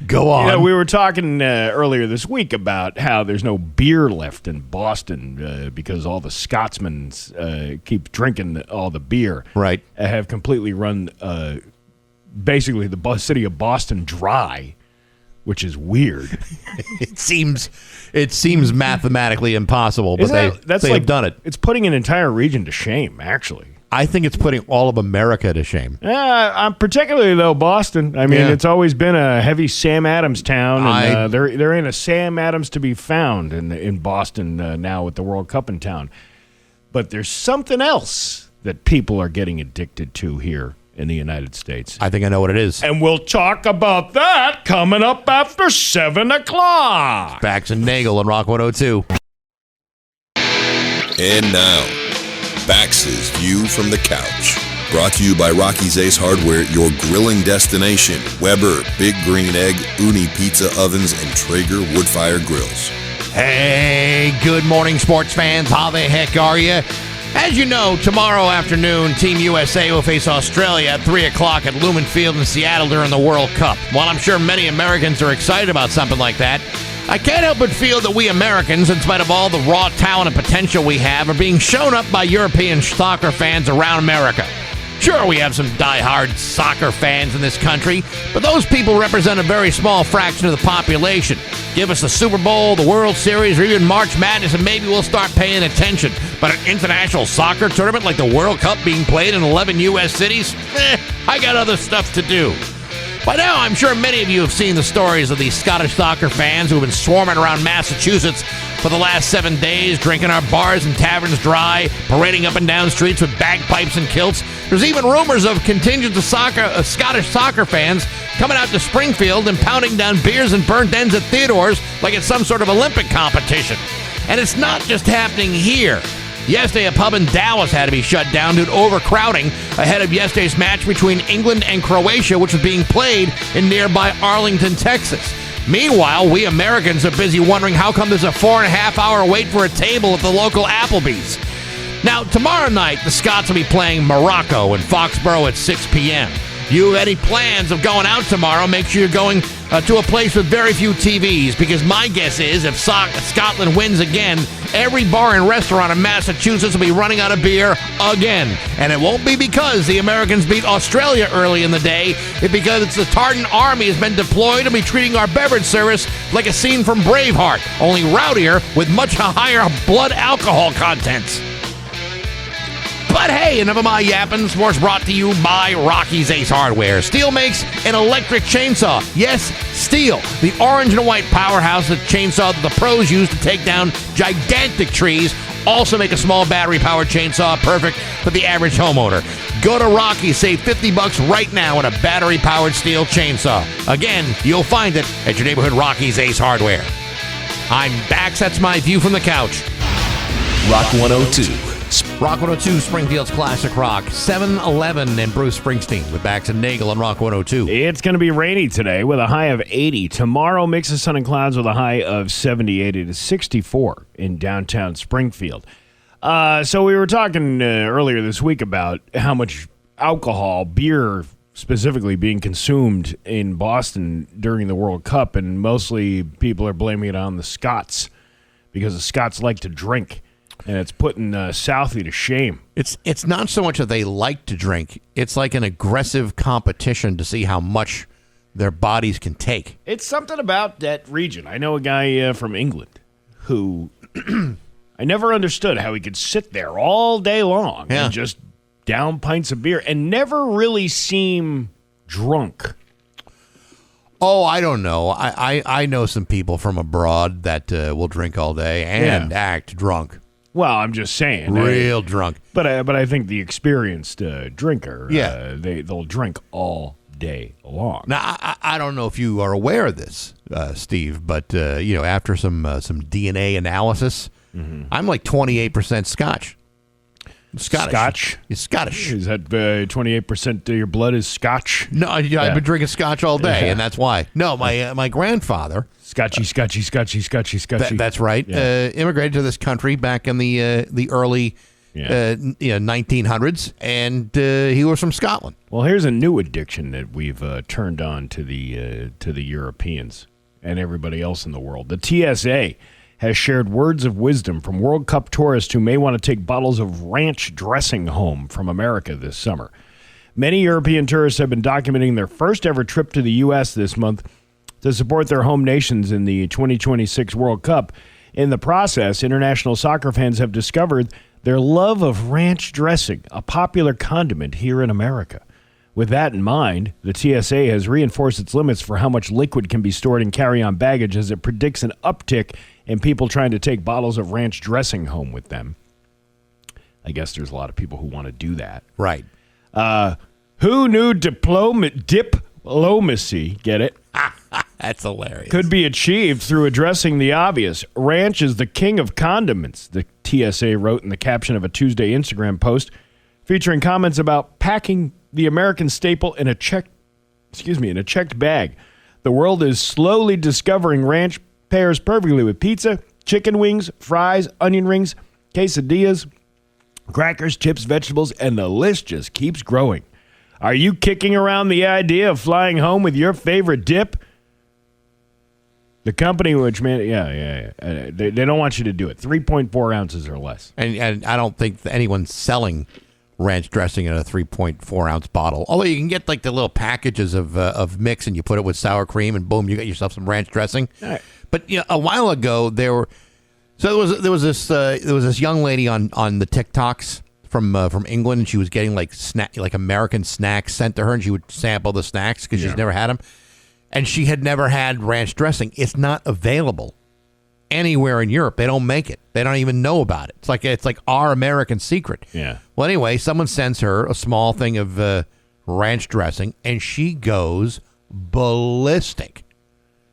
Go on.
We were talking earlier this week about how there's no beer left in Boston because all the Scotsmen keep drinking all the beer.
Right.
Have completely run basically the city of Boston dry, which is weird.
It seems mathematically impossible, but they've done it.
It's putting an entire region to shame, actually.
I think it's putting all of America to shame.
Particularly though Boston. I mean, It's always been a heavy Sam Adams town, and there ain't a Sam Adams to be found in Boston now with the World Cup in town. But there's something else that people are getting addicted to here in the United States.
I think I know what it is.
And we'll talk about that coming up after 7 o'clock.
Bax and Nagle on Rock 102.
And now, Bax's View from the Couch. Brought to you by Rocky's Ace Hardware, your grilling destination. Weber, Big Green Egg, Uni Pizza Ovens, and Traeger Woodfire Grills.
Hey, good morning, sports fans. How the heck are you? As you know, tomorrow afternoon, Team USA will face Australia at 3 o'clock at Lumen Field in Seattle during the World Cup. While I'm sure many Americans are excited about something like that, I can't help but feel that we Americans, in spite of all the raw talent and potential we have, are being shown up by European soccer fans around America. Sure, we have some diehard soccer fans in this country, but those people represent a very small fraction of the population. Give us the Super Bowl, the World Series, or even March Madness, and maybe we'll start paying attention. But an international soccer tournament like the World Cup being played in 11 U.S. cities? I got other stuff to do. By now, I'm sure many of you have seen the stories of these Scottish soccer fans who have been swarming around Massachusetts for the last 7 days, drinking our bars and taverns dry, parading up and down streets with bagpipes and kilts. There's even rumors of contingents of Scottish soccer fans coming out to Springfield and pounding down beers and burnt ends at Theodore's like it's some sort of Olympic competition. And it's not just happening here. Yesterday, a pub in Dallas had to be shut down due to overcrowding ahead of yesterday's match between England and Croatia, which was being played in nearby Arlington, Texas. Meanwhile, we Americans are busy wondering how come there's a 4.5-hour wait for a table at the local Applebee's. Now, tomorrow night, the Scots will be playing Morocco in Foxborough at 6 p.m. You have any plans of going out tomorrow, make sure you're going to a place with very few TVs, because my guess is if Scotland wins again, every bar and restaurant in Massachusetts will be running out of beer again. And it won't be because the Americans beat Australia early in the day. It's because the Tartan Army has been deployed to be treating our beverage service like a scene from Braveheart, only rowdier with much higher blood alcohol contents. But hey, enough of my yapping. Sports brought to you by Rocky's Ace Hardware. Steel makes an electric chainsaw. Yes, Steel, the orange and white powerhouse that chainsaw that the pros use to take down gigantic trees. Also make a small battery-powered chainsaw perfect for the average homeowner. Go to Rocky, save $50 right now on a battery-powered Steel chainsaw. Again, you'll find it at your neighborhood Rocky's Ace Hardware. I'm Bax. That's my view from the couch.
Rock 102.
Rock 102, Springfield's classic rock. 7-Eleven and Bruce Springsteen with Bax and Nagle on Rock 102.
It's going to be rainy today with a high of 80. Tomorrow, mix of sun and clouds with a high of 78 to 64 in downtown Springfield. So we were talking earlier this week about how much alcohol, beer specifically, being consumed in Boston during the World Cup, and mostly people are blaming it on the Scots because the Scots like to drink. And it's putting Southie to shame.
It's not so much that they like to drink. It's like an aggressive competition to see how much their bodies can take.
It's something about that region. I know a guy from England who I never understood how he could sit there all day long and just down pints of beer and never really seem drunk.
Oh, I don't know. I know some people from abroad that will drink all day and act drunk.
Well, I'm just saying.
Real drunk.
But I think the experienced drinker, they'll drink all day long.
Now, I don't know if you are aware of this, Steve, but after some DNA analysis, I'm like 28% Scotch. Scottish. It's Scottish.
Is that 28% of your blood is Scotch?
No, I've been drinking Scotch all day, and that's why. No, my grandfather.
Scotchy.
That's right.
Yeah.
Immigrated to this country back in the early 1900s, and he was from Scotland.
Well, here's a new addiction that we've turned on to the Europeans and everybody else in the world. The TSA has shared words of wisdom from World Cup tourists who may want to take bottles of ranch dressing home from America this summer. Many European tourists have been documenting their first ever trip to the U.S. this month to support their home nations in the 2026 World Cup. In the process, international soccer fans have discovered their love of ranch dressing, a popular condiment here in America. With that in mind, the TSA has reinforced its limits for how much liquid can be stored in carry-on baggage as it predicts an uptick in people trying to take bottles of ranch dressing home with them. I guess there's a lot of people who want to do that.
Right.
Who knew diplomacy, get it?
That's hilarious.
Could be achieved through addressing the obvious. Ranch is the king of condiments, the TSA wrote in the caption of a Tuesday Instagram post featuring comments about packing the American staple in a checked bag. The world is slowly discovering ranch pairs perfectly with pizza, chicken wings, fries, onion rings, quesadillas, crackers, chips, vegetables, and the list just keeps growing. Are you kicking around the idea of flying home with your favorite dip? The company, they don't want you to do it. 3.4 ounces or less.
And I don't think anyone's selling ranch dressing in a 3.4 ounce bottle. Although you can get like the little packages of mix and you put it with sour cream and boom, you got yourself some ranch dressing.
Right.
But a while ago there was this young lady on the TikToks from England, and she was getting like American snacks sent to her, and she would sample the snacks because she's never had them, and she had never had ranch dressing. It's not available anywhere in Europe. They don't make it. They don't even know about it. It's like our American secret.
Yeah.
Well, anyway, someone sends her a small thing of ranch dressing, and she goes ballistic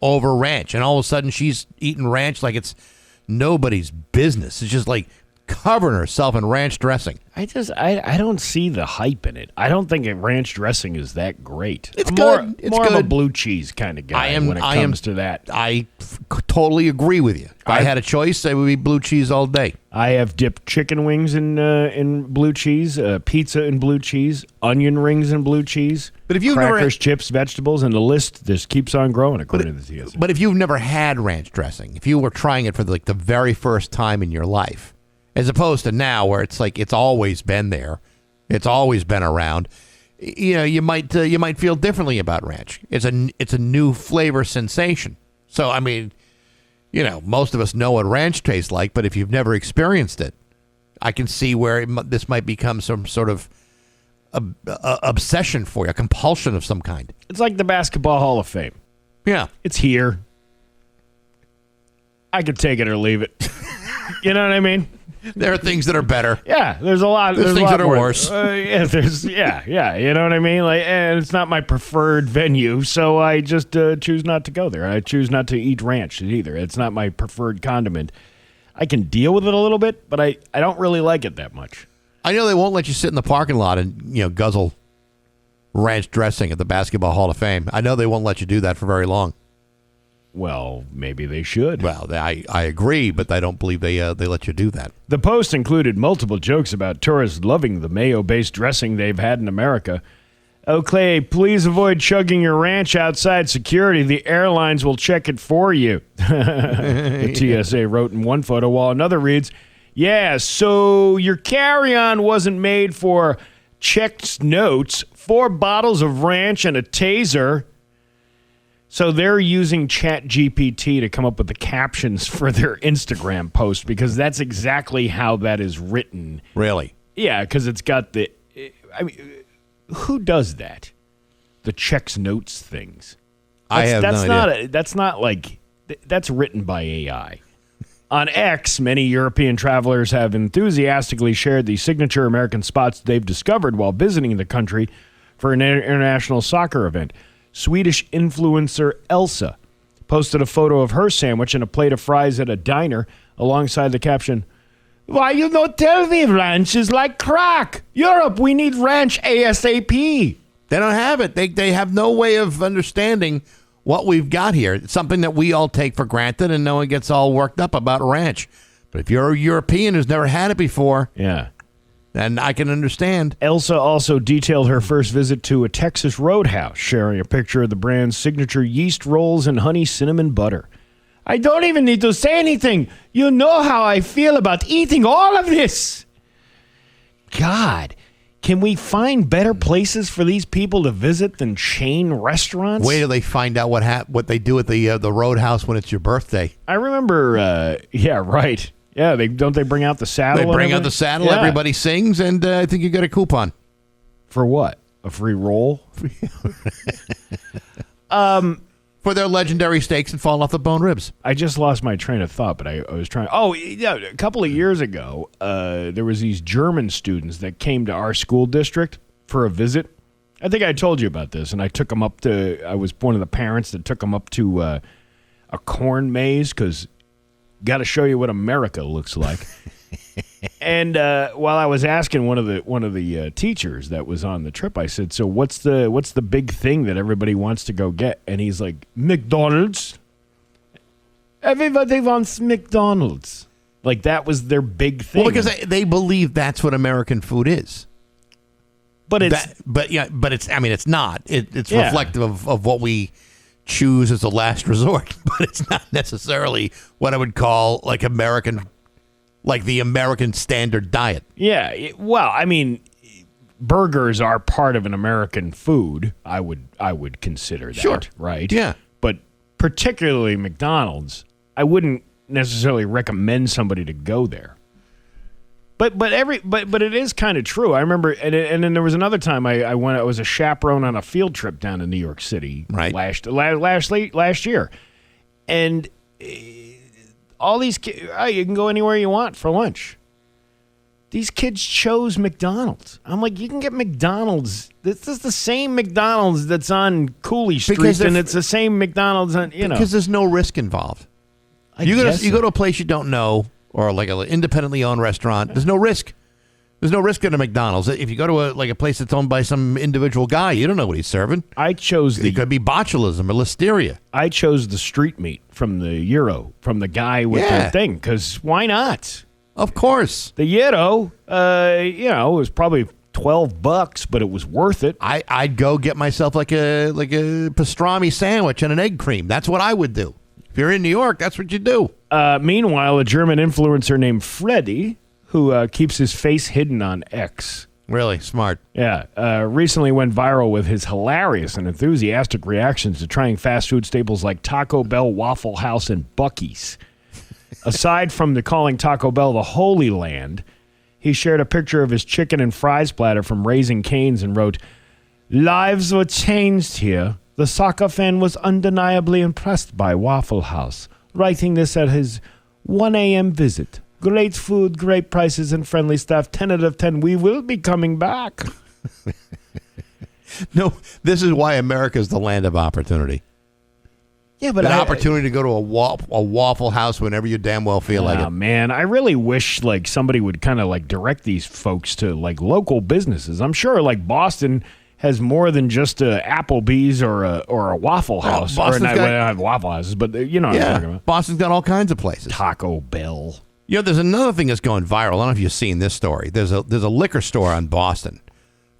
over ranch. And all of a sudden, she's eating ranch like it's nobody's business. It's just like covering herself in ranch dressing.
I don't see the hype in it. I don't think ranch dressing is that great.
It's
I'm
good. It's
more
good.
of a blue cheese kind of guy when it comes to that.
I totally agree with you. If I had a choice, it would be blue cheese all day.
I have dipped chicken wings in blue cheese, pizza in blue cheese, onion rings in blue cheese,
but if you've
crackers, chips, vegetables, and the list just keeps on growing according to the TSA.
But if you've never had ranch dressing, if you were trying it for the very first time in your life, as opposed to now where it's like it's always been there, it's always been around, you might feel differently about ranch. It's a new flavor sensation. So I mean, most of us know what ranch tastes like, but if you've never experienced it, I can see where this might become some sort of obsession for you, a compulsion of some kind.
It's like the Basketball Hall of Fame.
Yeah,
it's here. I could take it or leave it. You know what I mean?
There are things that are better.
Yeah, there's a lot.
There's things that are worse.
Yeah, you know what I mean? And it's not my preferred venue, so I just choose not to go there. I choose not to eat ranch either. It's not my preferred condiment. I can deal with it a little bit, but I don't really like it that much.
I know they won't let you sit in the parking lot and guzzle ranch dressing at the Basketball Hall of Fame. I know they won't let you do that for very long.
Well, maybe they should.
Well, I agree, but I don't believe they let you do that.
The post included multiple jokes about tourists loving the mayo-based dressing they've had in America. Oh, Clay, please avoid chugging your ranch outside security. The airlines will check it for you. The TSA wrote in one photo, while another reads, yeah, so your carry-on wasn't made for checked notes, 4 bottles of ranch, and a taser. So they're using ChatGPT to come up with the captions for their Instagram post because that's exactly how that is written.
Really?
Yeah, because it's got the. I mean, who does that? The checks notes things.
I have
that's
no idea.
That's not like that's written by AI. On X, many European travelers have enthusiastically shared the signature American spots they've discovered while visiting the country for an international soccer event. Swedish influencer Elsa posted a photo of her sandwich and a plate of fries at a diner alongside the caption, "Why you not tell me ranch is like crack? Europe, we need ranch ASAP."
They don't have it. They have no way of understanding what we've got here. It's something that we all take for granted, and no one gets all worked up about ranch. But if you're a European who's never had it before,
Yeah.
then I can understand.
Elsa also detailed her first visit to a Texas roadhouse, sharing a picture of the brand's signature yeast rolls and honey cinnamon butter. "I don't even need to say anything. You know how I feel about eating all of this." God, can we find better places for these people to visit than chain restaurants?
Wait till they find out what they do at the Roadhouse when it's your birthday.
I remember, yeah, right. Yeah, don't they bring out the saddle?
They
and
bring out
everything?
the saddle,
Yeah.
everybody sings, and I think you get a coupon.
For what? A free roll?
For their legendary steaks and falling off the bone ribs.
I just lost my train of thought, but I was trying. Oh, yeah, a couple of years ago, there was these German students that came to our school district for a visit. I think I told you about this, and I took them up to. I was one of the parents that took them up to a corn maze because got to show you what America looks like. And while I was asking one of the teachers that was on the trip, I said, "So what's the big thing that everybody wants to go get?" And he's like, "McDonald's. Everybody wants McDonald's." Like that was their big thing.
Well, because they believe that's what American food is.
but it's
But it's. I mean, it's not. It's
Yeah.
reflective of what we choose as a last resort. But it's not necessarily what I would call like the American standard diet.
yeah. Well, I mean, burgers are part of an American food. I would consider that.
Sure.
Right.
Yeah.
But particularly McDonald's, I wouldn't necessarily recommend somebody to go there. But it is kind of true. I remember, and then there was another time I went. I was a chaperone on a field trip down to New York City
Right.
last year, and all these kids, you can go anywhere you want for lunch. These kids chose McDonald's. I'm like, you can get McDonald's. This is the same McDonald's that's on Cooley Street,
Because
and it's the same McDonald's on
Because there's no risk involved. You go to a place you don't know, or like an independently owned restaurant. There's no risk. There's no risk at a McDonald's. If you go to a place that's owned by some individual guy, you don't know what he's serving.
I chose
It could be botulism or listeria.
I chose the street meat from the Euro, from the guy with
Yeah.
the thing, because why not?
Of course.
The Euro, it was probably $12, but it was worth it.
I'd go get myself like a pastrami sandwich and an egg cream. That's what I would do. If you're in New York, that's what you do.
Meanwhile, a German influencer named Freddy, who keeps his face hidden on X,
Really smart.
recently went viral with his hilarious and enthusiastic reactions to trying fast food staples like Taco Bell, Waffle House, and Buc-ee's. Aside from calling Taco Bell the Holy Land, he shared a picture of his chicken and fries platter from Raising Cane's and wrote, "Lives were changed here. The soccer fan was undeniably impressed by Waffle House, writing this at his 1 a.m. visit. Great food, great prices, and friendly staff. 10 out of 10. We will be coming back."
No, this is why America's the land of opportunity.
Yeah, but
An opportunity to go to a Waffle House whenever you damn well feel like it.
Man, I really wish somebody would kind of direct these folks to local businesses. I'm sure Boston has more than just a Applebee's or a Waffle House.
Boston's
or not,
got-
well, they don't have Waffle Houses, but you know what I'm talking about.
Boston's got all kinds of places.
Taco Bell.
There's another thing that's going viral. I don't know if you've seen this story. There's a liquor store on Boston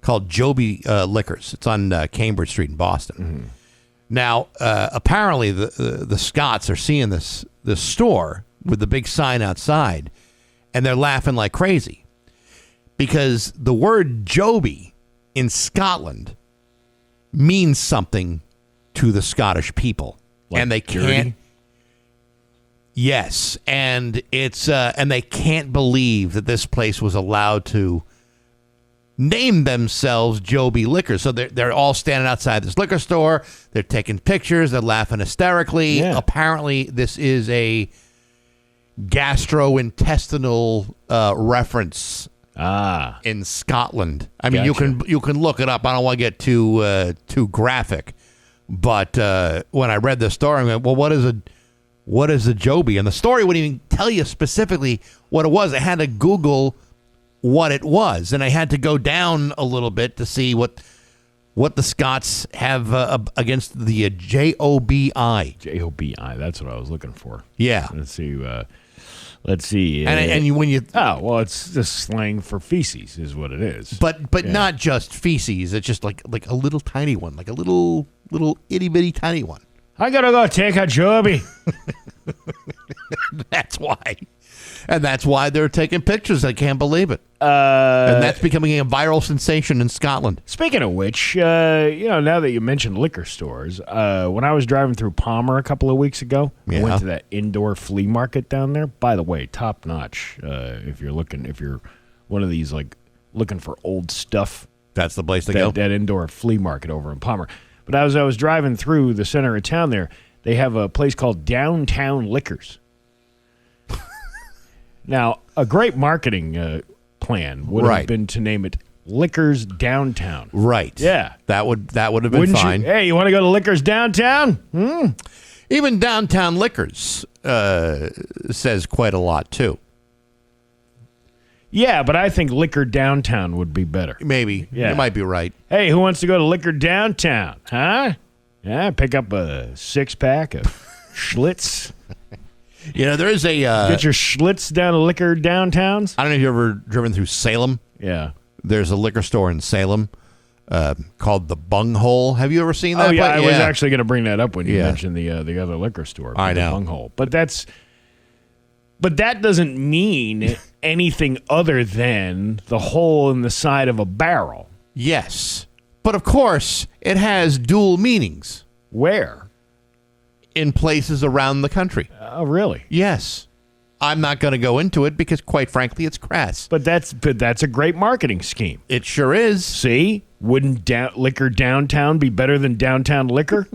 called Joby Liquors. It's on Cambridge Street in Boston.
Mm-hmm.
Now, apparently the Scots are seeing this store with the big sign outside, and they're laughing like crazy because the word Joby in Scotland means something to the Scottish people,
Like
and they
dirty?
can't. Yes, and it's and they can't believe that this place was allowed to name themselves Joby Liquor. So they're all standing outside this liquor store. They're taking pictures. They're laughing hysterically.
Yeah.
Apparently, this is a gastrointestinal reference in Scotland. I mean,
Gotcha.
you can look it up. I don't want to get too graphic, but when I read the story, I went, well, what is a Joby? And the story wouldn't even tell you specifically what it was. I had to Google what it was, and I had to go down a little bit to see what the Scots have against the JOBI.
JOBI, that's what I was looking for.
Yeah.
Let's see.
When you
it's just slang for feces, is what it is.
but not just feces. It's just like a little tiny one, like a little itty bitty tiny one.
I gotta go take a Joby.
That's why. And that's why they're taking pictures. I can't believe it. And that's becoming a viral sensation in Scotland.
Speaking of which, now that you mentioned liquor stores, when I was driving through Palmer a couple of weeks ago, I went to that indoor flea market down there. By the way, top notch. If you're one of these like looking for old stuff,
That's the place to go.
that indoor flea market over in Palmer. But as I was driving through the center of town there, they have a place called Downtown Liquors. Now, a great marketing plan would have been to name it Liquors Downtown.
Right.
Yeah.
That would have been
Wouldn't
fine.
you? Hey, you want to go to Liquors Downtown?
Even Downtown Liquors says quite a lot, too.
Yeah, but I think Liquor Downtown would be better.
Maybe.
Yeah.
You might be right.
Hey, who wants to go to Liquor Downtown? Huh? Yeah, pick up a 6-pack of Schlitz.
There is a...
Get your Schlitz down to Liquor Downtowns.
I don't know if you've ever driven through Salem.
Yeah.
There's a liquor store in Salem called the Bunghole. Have you ever seen that?
Oh, yeah,
place?
I was actually going to bring that up when you
Yeah.
mentioned the other liquor store.
I
the
know.
Bunghole. But that doesn't mean anything other than the hole in the side of a barrel.
Yes. But, of course, it has dual meanings
Where?
in places around the country.
Oh, really?
Yes. I'm not going to go into it because, quite frankly, it's crass.
But that's a great marketing scheme.
It sure is.
See? Wouldn't Liquor Downtown be better than Downtown Liquor?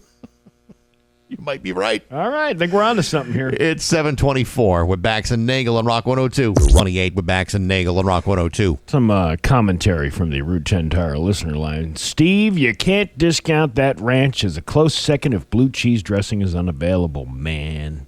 You might be right.
All right. I think we're on to something here.
It's 7:24 with Bax and Nagle on Rock 102. 28 with Bax and Nagle on Rock 102.
Some commentary from the Route 10 Tire listener line. Steve, you can't discount that ranch as a close second if blue cheese dressing is unavailable, man.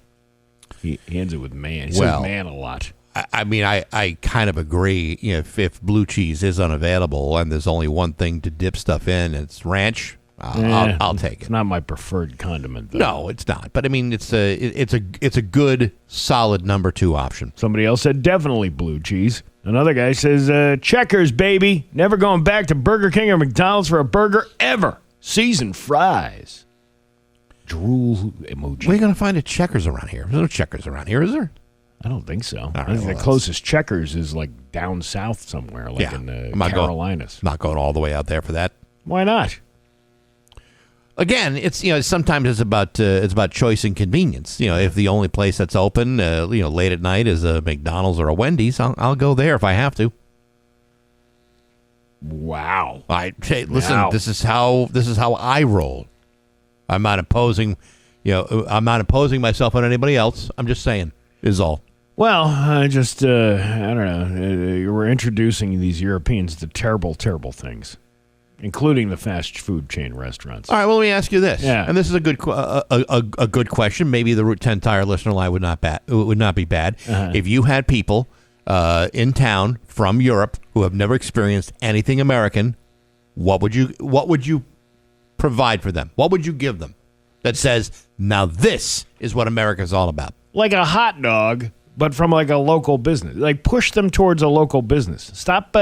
He ends it with man. He says man a lot.
I mean, I kind of agree. If blue cheese is unavailable and there's only one thing to dip stuff in, it's ranch. I'll take
It's
it.
not my preferred condiment, though.
No, it's not. But I mean, it's a good, solid number 2 option.
Somebody else said definitely blue cheese. Another guy says Checkers, baby. Never going back to Burger King or McDonald's for a burger ever. Seasoned fries. Drool emoji.
Where are you going to find a Checkers around here? There's no Checkers around here, is there?
I don't think so.
right,
I think
well,
the
that's-
closest Checkers is like down south somewhere, like in the
I'm not
Carolinas.
Not going all the way out there for that.
Why not?
Again, it's sometimes it's about choice and convenience. If the only place that's open late at night is a McDonald's or a Wendy's, I'll go there if I have to.
Wow.
Listen,
Wow.
this is how I roll. I'm not imposing myself on anybody else. I'm just saying is all.
Well, I don't know. We're introducing these Europeans to terrible, terrible things, including the fast food chain restaurants.
All right, well, let me ask you this.
Yeah.
And this is a good a good question. Maybe the Route 10 Tire listener line would not be bad.
Uh-huh.
If you had people in town from Europe who have never experienced anything American, what would you provide for them? What would you give them that says, now this is what America's all about?
Like a hot dog, but from like a local business. Like push them towards a local business. Stop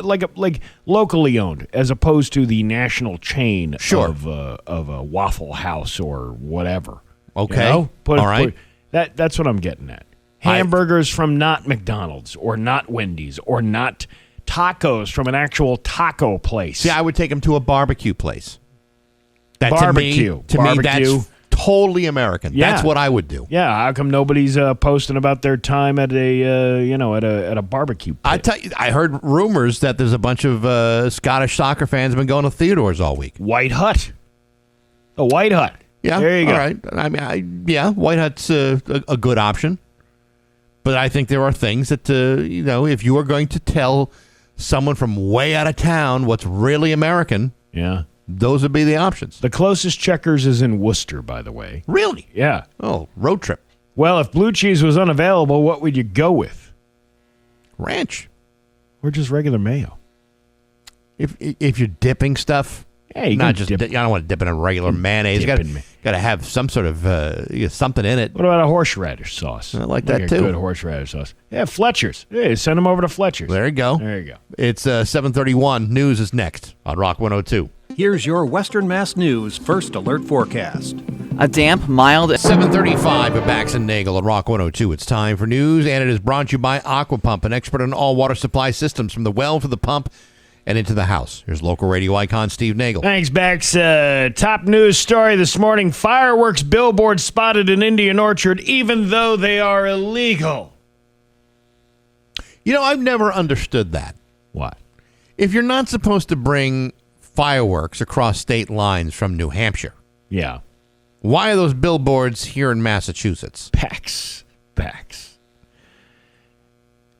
like locally owned as opposed to the national chain of a Waffle House or whatever.
Okay.
All
right.
That's what I'm getting at. Hamburgers from not McDonald's or not Wendy's or not tacos from an actual taco place.
See, I would take them to a barbecue place. That
barbecue.
To me, that's totally American.
Yeah.
That's what I would do.
Yeah, how come nobody's posting about their time at a barbecue pit?
I heard rumors that there's a bunch of Scottish soccer fans have been going to Theodore's all week.
White Hut. A White Hut.
Yeah,
there you go.
All right. I mean, White Hut's a good option. But I think there are things that, if you are going to tell someone from way out of town what's really American, those would be the options.
The closest Checkers is in Worcester, by the way.
Really?
Yeah.
Oh, road trip.
Well, if blue cheese was unavailable, what would you go with?
Ranch.
Or just regular mayo?
If you're dipping stuff,
you
not just. I don't want to dip it in regular mayonnaise. Got to have some sort of something in it.
What about a horseradish sauce?
I like that too.
A good horseradish sauce. Yeah, Fletcher's. Hey, send them over to Fletcher's.
There you go.
There you go.
It's 7:31. News is next on Rock 102.
Here's your Western Mass News First Alert Forecast.
A damp, mild...
7:35 at Bax and Nagle at Rock 102. It's time for news, and it is brought to you by Aquapump, an expert in all water supply systems from the well to the pump and into the house. Here's local radio icon Steve Nagle.
Thanks, Bax. Top news story this morning. Fireworks billboards spotted in Indian Orchard, even though they are illegal.
I've never understood that.
What?
If you're not supposed to bring fireworks across state lines from New Hampshire,
yeah,
why are those billboards here in Massachusetts?
Bax.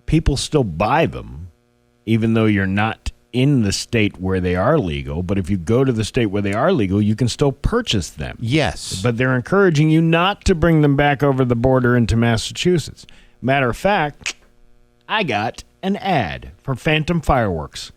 People still buy them, even though you're not in the state where they are legal. But if you go to the state where they are legal, you can still purchase them.
Yes.
But they're encouraging you not to bring them back over the border into Massachusetts. Matter of fact, I got an ad for Phantom Fireworks.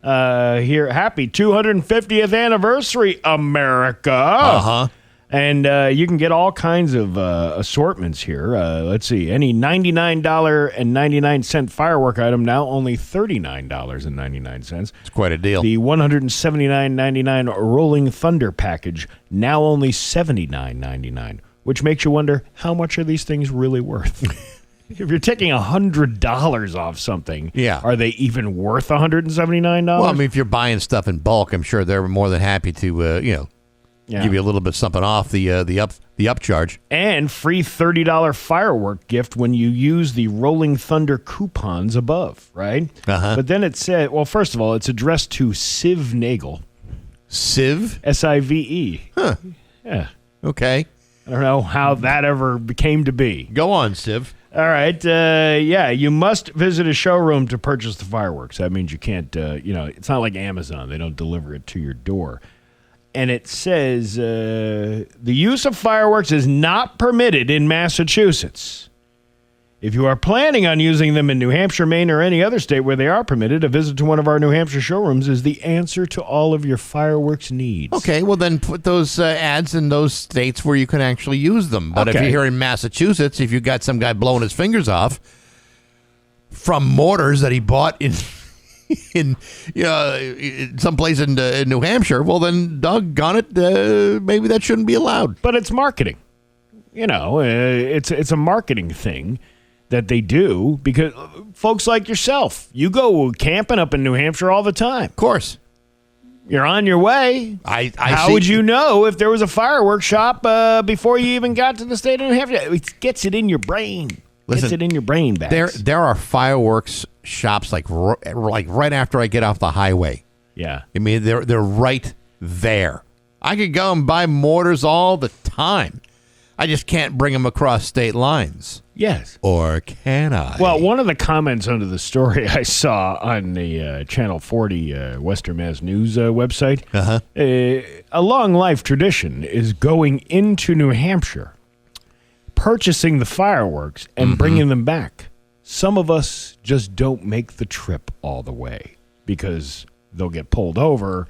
Here, happy 250th anniversary, America.
Uh-huh.
And you can get all kinds of assortments here. Let's see. Any $99.99 firework item now only $39.99.
It's quite a deal.
The $179.99 Rolling Thunder package now only $79.99, which makes you wonder, how much are these things really worth? If you're taking $100 off something, are they even worth $179?
Well, I mean, if you're buying stuff in bulk, I'm sure they're more than happy to, give you a little bit something off the upcharge. And
free $30 firework gift when you use the Rolling Thunder coupons above, right?
Uh-huh.
But then it said, well, first of all, it's addressed to Siv Nagle.
Siv?
S-I-V-E.
Huh.
Yeah.
Okay.
I don't know how that ever came to be.
Go on, Siv.
All right. You must visit a showroom to purchase the fireworks. That means you can't, it's not like Amazon. They don't deliver it to your door. And it says the use of fireworks is not permitted in Massachusetts. If you are planning on using them in New Hampshire, Maine, or any other state where they are permitted, a visit to one of our New Hampshire showrooms is the answer to all of your fireworks needs.
Okay, well then put those ads in those states where you can actually use them. But if you're here in Massachusetts, if you got some guy blowing his fingers off from mortars that he bought in someplace in New Hampshire, well then, doggone it, maybe that shouldn't be allowed.
But it's marketing. It's a marketing thing that they do because folks like yourself, you go camping up in New Hampshire all the time.
Of course.
You're on your way. How would you know if there was a fireworks shop before you even got to the state of New Hampshire? It gets it in your brain. Gets it in your brain, Bax.
There are fireworks shops like right after I get off the highway.
Yeah.
I mean, they're right there. I could go and buy mortars all the time. I just can't bring them across state lines.
Yes.
Or can I?
Well, one of the comments under the story I saw on the Channel 40 Western Mass News website, a long life tradition is going into New Hampshire, purchasing the fireworks, and bringing them back. Some of us just don't make the trip all the way because they'll get pulled over.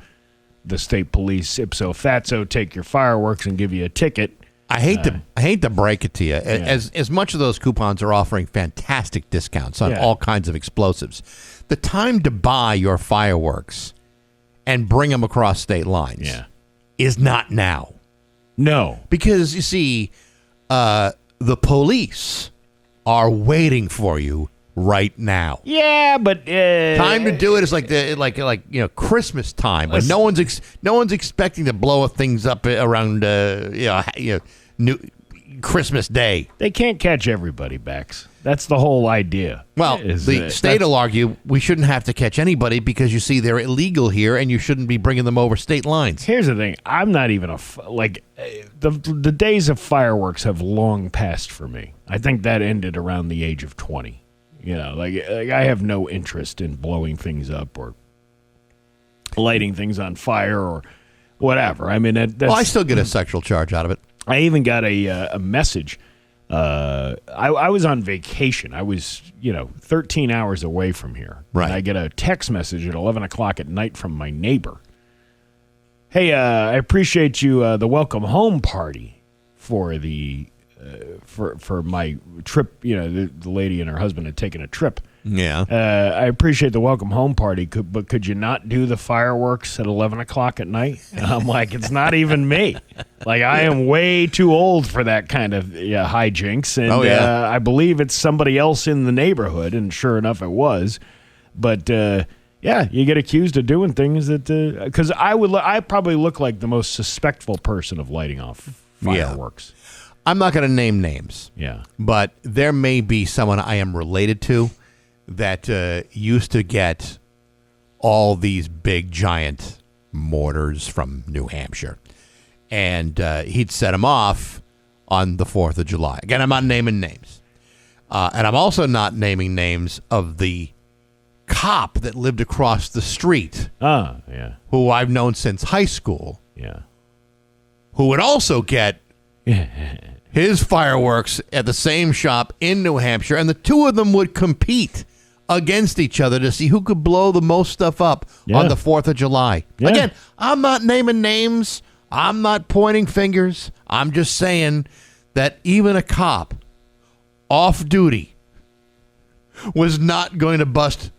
The state police, ipso fatso, take your fireworks and give you a ticket.
I hate to break it to you. As much of those coupons are offering fantastic discounts on all kinds of explosives, the time to buy your fireworks and bring them across state lines is not now.
No.
Because, you see, the police are waiting for you right now.
Yeah, but
Time to do it is like Christmas time when no one's expecting to blow things up around New Christmas Day.
They can't catch everybody, Bax. That's the whole idea.
Well, the state will argue we shouldn't have to catch anybody because you see they're illegal here and you shouldn't be bringing them over state lines.
Here's the thing. I'm not even the days of fireworks have long passed for me. I think that ended around the age of 20. Like I have no interest in blowing things up or lighting things on fire or whatever. I mean,
I still get a sexual charge out of it.
I even got a message. I was on vacation. I was, 13 hours away from here.
Right.
And I get a text message at 11 o'clock at night from my neighbor. Hey, I appreciate you, the welcome home party for the for my trip. The lady and her husband had taken a trip.
Yeah.
I appreciate the welcome home party, but could you not do the fireworks at 11 o'clock at night? And I'm like, it's not even me. Like, I am way too old for that kind of hijinks. And I believe it's somebody else in the neighborhood, and sure enough, it was. But, you get accused of doing things that, because I probably look like the most suspectful person of lighting off fireworks.
I'm not going to name names.
Yeah.
But there may be someone I am related to that used to get all these big, giant mortars from New Hampshire. And he'd set them off on the 4th of July. Again, I'm not naming names. And I'm also not naming names of the cop that lived across the street. Who I've known since high school.
Yeah.
Who would also get his fireworks at the same shop in New Hampshire. And the two of them would compete against each other to see who could blow the most stuff up on the 4th of July. Yeah. Again, I'm not naming names. I'm not pointing fingers. I'm just saying that even a cop off duty was not going to bust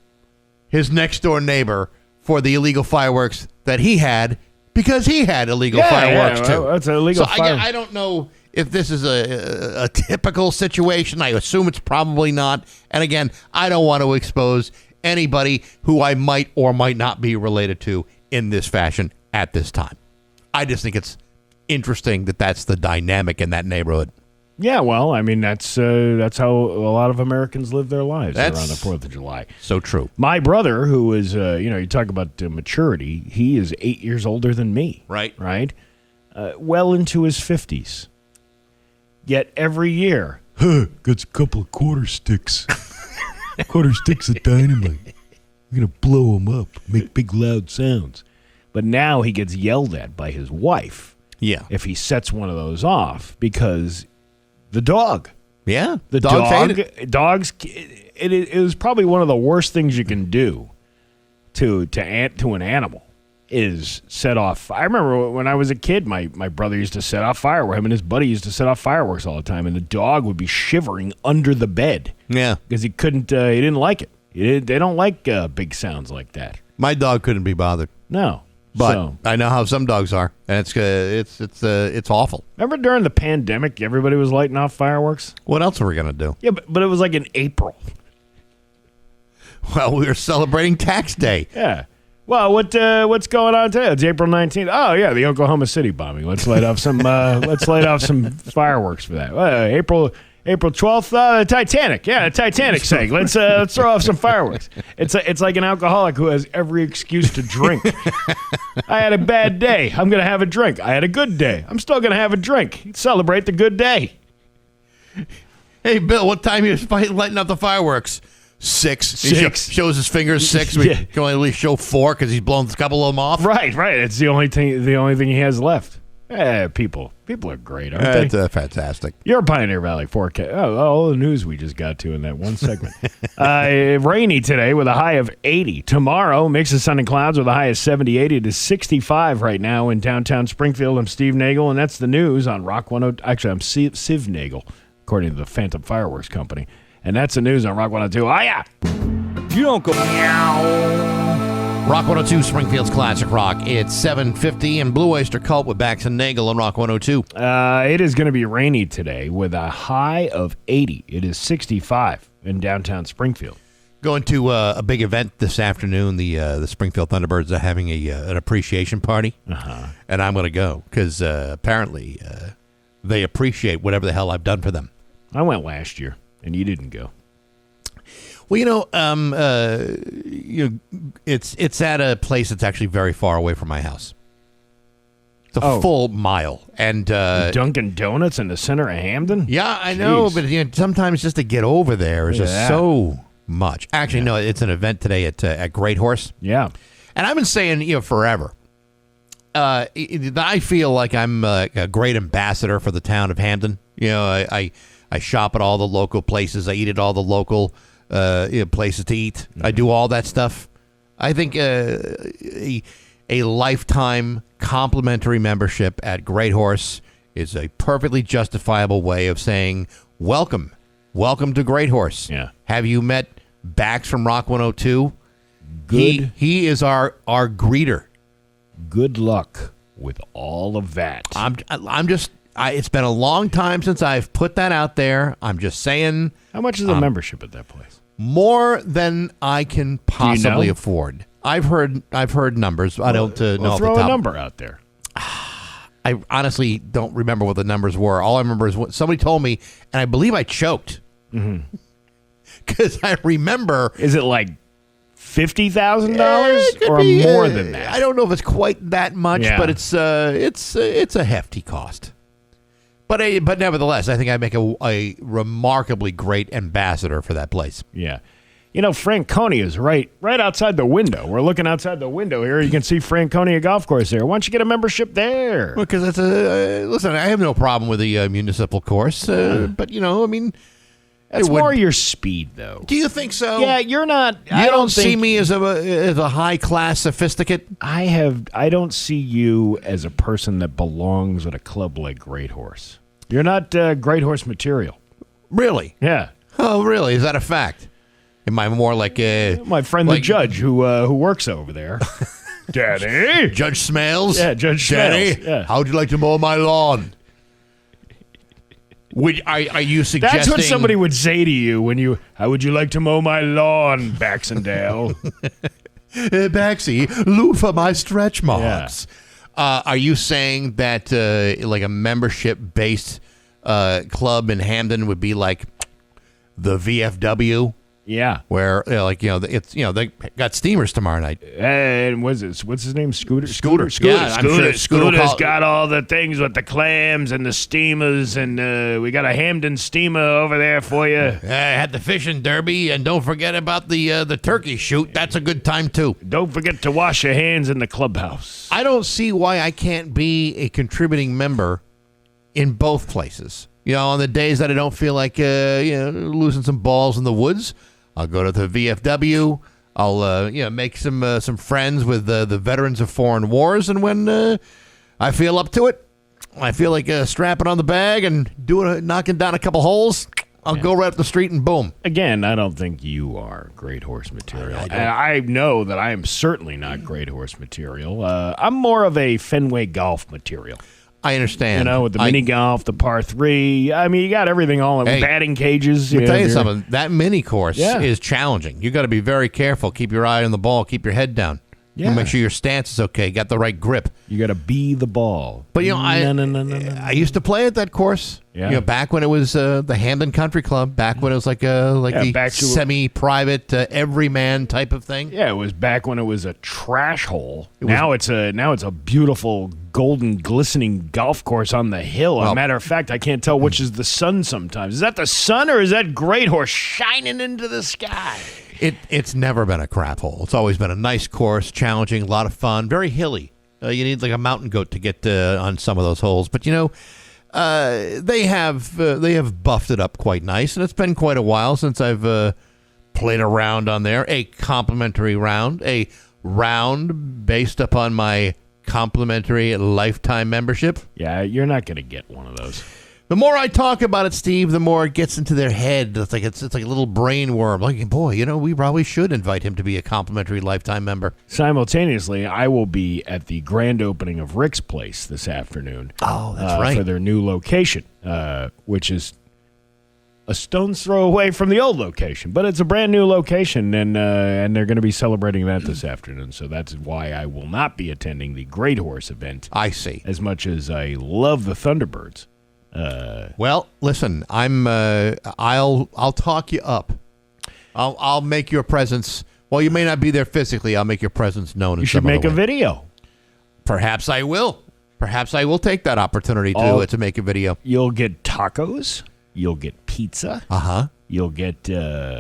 his next door neighbor for the illegal fireworks that he had because he had illegal fireworks too.
That's illegal fireworks.
I don't know if this is a typical situation. I assume it's probably not. And again, I don't want to expose anybody who I might or might not be related to in this fashion at this time. I just think it's interesting that that's the dynamic in that neighborhood.
Yeah, well, I mean, that's how a lot of Americans live their lives around the 4th of July.
So true.
My brother, who is, you talk about maturity, he is 8 years older than me.
Right.
Right? Well into his 50s. Yet every year,
got a couple of quarter sticks. Quarter sticks of dynamite. We're going to blow them up, make big loud sounds.
But now he gets yelled at by his wife.
Yeah.
If he sets one of those off because the dog.
Yeah.
The dogs. It is probably one of the worst things you can do to an animal is set off. I remember when I was a kid, my brother used to set off fireworks. Him and his buddy used to set off fireworks all the time, and the dog would be shivering under the bed.
Yeah.
Because he didn't like it. They don't like big sounds like that.
My dog couldn't be bothered.
No.
But I know how some dogs are, and it's awful.
Remember during the pandemic, everybody was lighting off fireworks?
What else are we going to do?
Yeah, but it was like in April.
Well, we were celebrating Tax Day.
Yeah. Well, what's going on today? It's April 19th. Oh yeah, the Oklahoma City bombing. Let's light off some fireworks for that. April 12th, Titanic. Yeah, the Titanic sank. Let's throw off some fireworks. It's like an alcoholic who has every excuse to drink. I had a bad day. I'm going to have a drink. I had a good day. I'm still going to have a drink. Celebrate the good day.
Hey, Bill, what time you lighting up the fireworks? 6. He shows his fingers 6. We can only show 4 because he's blown a couple of them off.
Right. It's the only thing he has left. People are great, aren't they?
That's fantastic.
You're Pioneer Valley forecast. Oh, all the news we just got to in that one segment. Rainy today with a high of 80. Tomorrow, mix of sun and clouds with a high of 78. It is 65 right now in downtown Springfield. I'm Steve Nagle, and that's the news on Rock 102. Actually, I'm Civ Nagle, according to the Phantom Fireworks Company. And that's the news on Rock 102. Oh, yeah!
You don't go...
Rock 102, Springfield's Classic Rock. It's 7:50 and Blue Oyster Cult with Bax and Nagle on Rock 102.
It is going to be rainy today with a high of 80. It is 65 in downtown Springfield.
Going to a big event this afternoon. The Springfield Thunderbirds are having an appreciation party, and I'm going to go because apparently they appreciate whatever the hell I've done for them.
I went last year, and you didn't go.
Well, it's at a place that's actually very far away from my house. It's a full mile, and
Dunkin' Donuts in the center of Hamden.
Yeah, I know, but sometimes just to get over there is just so much. Actually, no, it's an event today at Great Horse.
Yeah,
and I've been saying forever. I feel like I'm a great ambassador for the town of Hamden. I shop at all the local places. I eat at all the local places to eat. I do all that stuff. I think a lifetime complimentary membership at Great Horse is a perfectly justifiable way of saying welcome to Great Horse.
Yeah.
Have you met Bax from Rock 102?
Good.
He is our greeter.
Good luck with all of that.
It's been a long time since I've put that out there. I'm just saying.
How much is a membership at that place?
More than I can possibly afford. I've heard numbers. I don't know.
Throw a number out there.
I honestly don't remember what the numbers were. All I remember is what somebody told me, and I believe I choked. Because I remember.
Is it like $50,000 or more than that?
I don't know if it's quite that much, but it's a hefty cost. But nevertheless, I think I make a remarkably great ambassador for that place.
Yeah. Franconia is right outside the window. We're looking outside the window here. You can see Franconia Golf Course there. Why don't you get a membership there?
Because it's listen, I have no problem with the municipal course, but
that's more your speed, though.
Do you think so?
Yeah, you're not.
You don't see me as a high class sophisticate.
I don't see you as a person that belongs at a club like Great Horse. You're not Great Horse material.
Really?
Yeah.
Oh, really? Is that a fact? Am I more like
my friend the judge who works over there? Daddy?
Judge Smales?
Yeah, Judge
Daddy,
Smales. Yeah.
How'd you like to mow my lawn? Are you suggesting...
That's what somebody would say to you how would you like to mow my lawn, Bax and Nagle?
Baxy, loofah my stretch marks. Yeah. Are you saying that like a membership-based club in Hamden would be like the VFW?
Yeah,
where they got steamers tomorrow night.
And what's his name? Scooter.
Yeah, I'm sure
Scooter's got all the things with the clams and the steamers, and we got a Hamden steamer over there for you.
I had the fishing derby, and don't forget about the turkey shoot. That's a good time too.
Don't forget to wash your hands in the clubhouse.
I don't see why I can't be a contributing member in both places. On the days that I don't feel like losing some balls in the woods, I'll go to the VFW. I'll make some friends with the veterans of foreign wars, and when I feel up to it, I feel like strapping on the bag and knocking down a couple holes. I'll go right up the street and boom.
Again, I don't think you are Great Horse material. I know that I am certainly not Great Horse material. I'm more of a Fenway Golf material.
I understand.
With the mini golf, the par 3. I mean, you got everything all in batting cages.
Let me tell you something. That mini course is challenging. You got to be very careful. Keep your eye on the ball. Keep your head down. Yeah. Make sure your stance is okay. Got the right grip.
You got to be the ball.
But I used to play at that course. Yeah. Back when it was the Hamden Country Club. Back when it was like a semi-private everyman type of thing.
Yeah, it was back when it was a trash hole. Now it's a beautiful golden glistening golf course on the hill. As a matter of fact, I can't tell which is the sun sometimes. Is that the sun or is that Great Horse shining into the sky?
It's never been a crap hole. It's always been a nice course, challenging, a lot of fun, very hilly. You need like a mountain goat to get on some of those holes. But they have buffed it up quite nice, and it's been quite a while since I've played a round on there. A complimentary round, a round based upon my complimentary lifetime membership.
Yeah, you're not going to get one of those.
The more I talk about it, Steve, the more it gets into their head. It's like a little brain worm. Like, boy, we probably should invite him to be a complimentary lifetime member.
Simultaneously, I will be at the grand opening of Rick's Place this afternoon.
Oh, that's right.
For their new location, which is a stone's throw away from the old location. But it's a brand new location, and they're going to be celebrating that this afternoon. So that's why I will not be attending the Great Horse event.
I see.
As much as I love the Thunderbirds.
Well, listen, I'll talk you up. I'll make your presence. Well, you may not be there physically. I'll make your presence known.
You should make a video.
Perhaps I will. Perhaps I will take that opportunity to make a video.
You'll get tacos. You'll get pizza. You'll get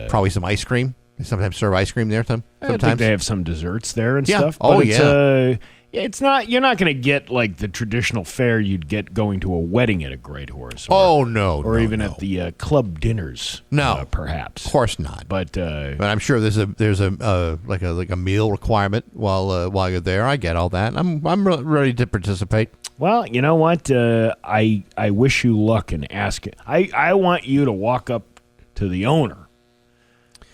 probably some ice cream. They sometimes serve ice cream there. Sometimes
I think they have some desserts there and stuff.
Oh,
but
yeah.
It's not. You're not going to get like the traditional fare you'd get going to a wedding at a Great Horse. Or even at the club dinners.
No,
perhaps.
Of course not.
But
I'm sure there's a meal requirement while you're there. I get all that. I'm ready to participate.
Well, you know what? I wish you luck and ask it. I want you to walk up to the owner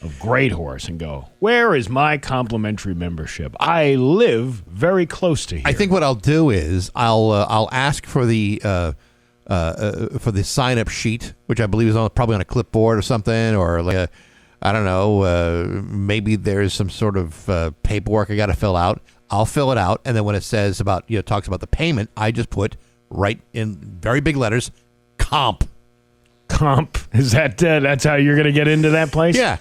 of Great Horse and go, where is my complimentary membership? I live very close to here.
I think what I'll do is I'll ask for the sign up sheet, which I believe is probably on a clipboard or something, or like I don't know, maybe there's some sort of paperwork I got to fill out. I'll fill it out, and then when it says talks about the payment, I just put right in very big letters, comp.
Comp, is that's how you're going to get into that place?
Yeah.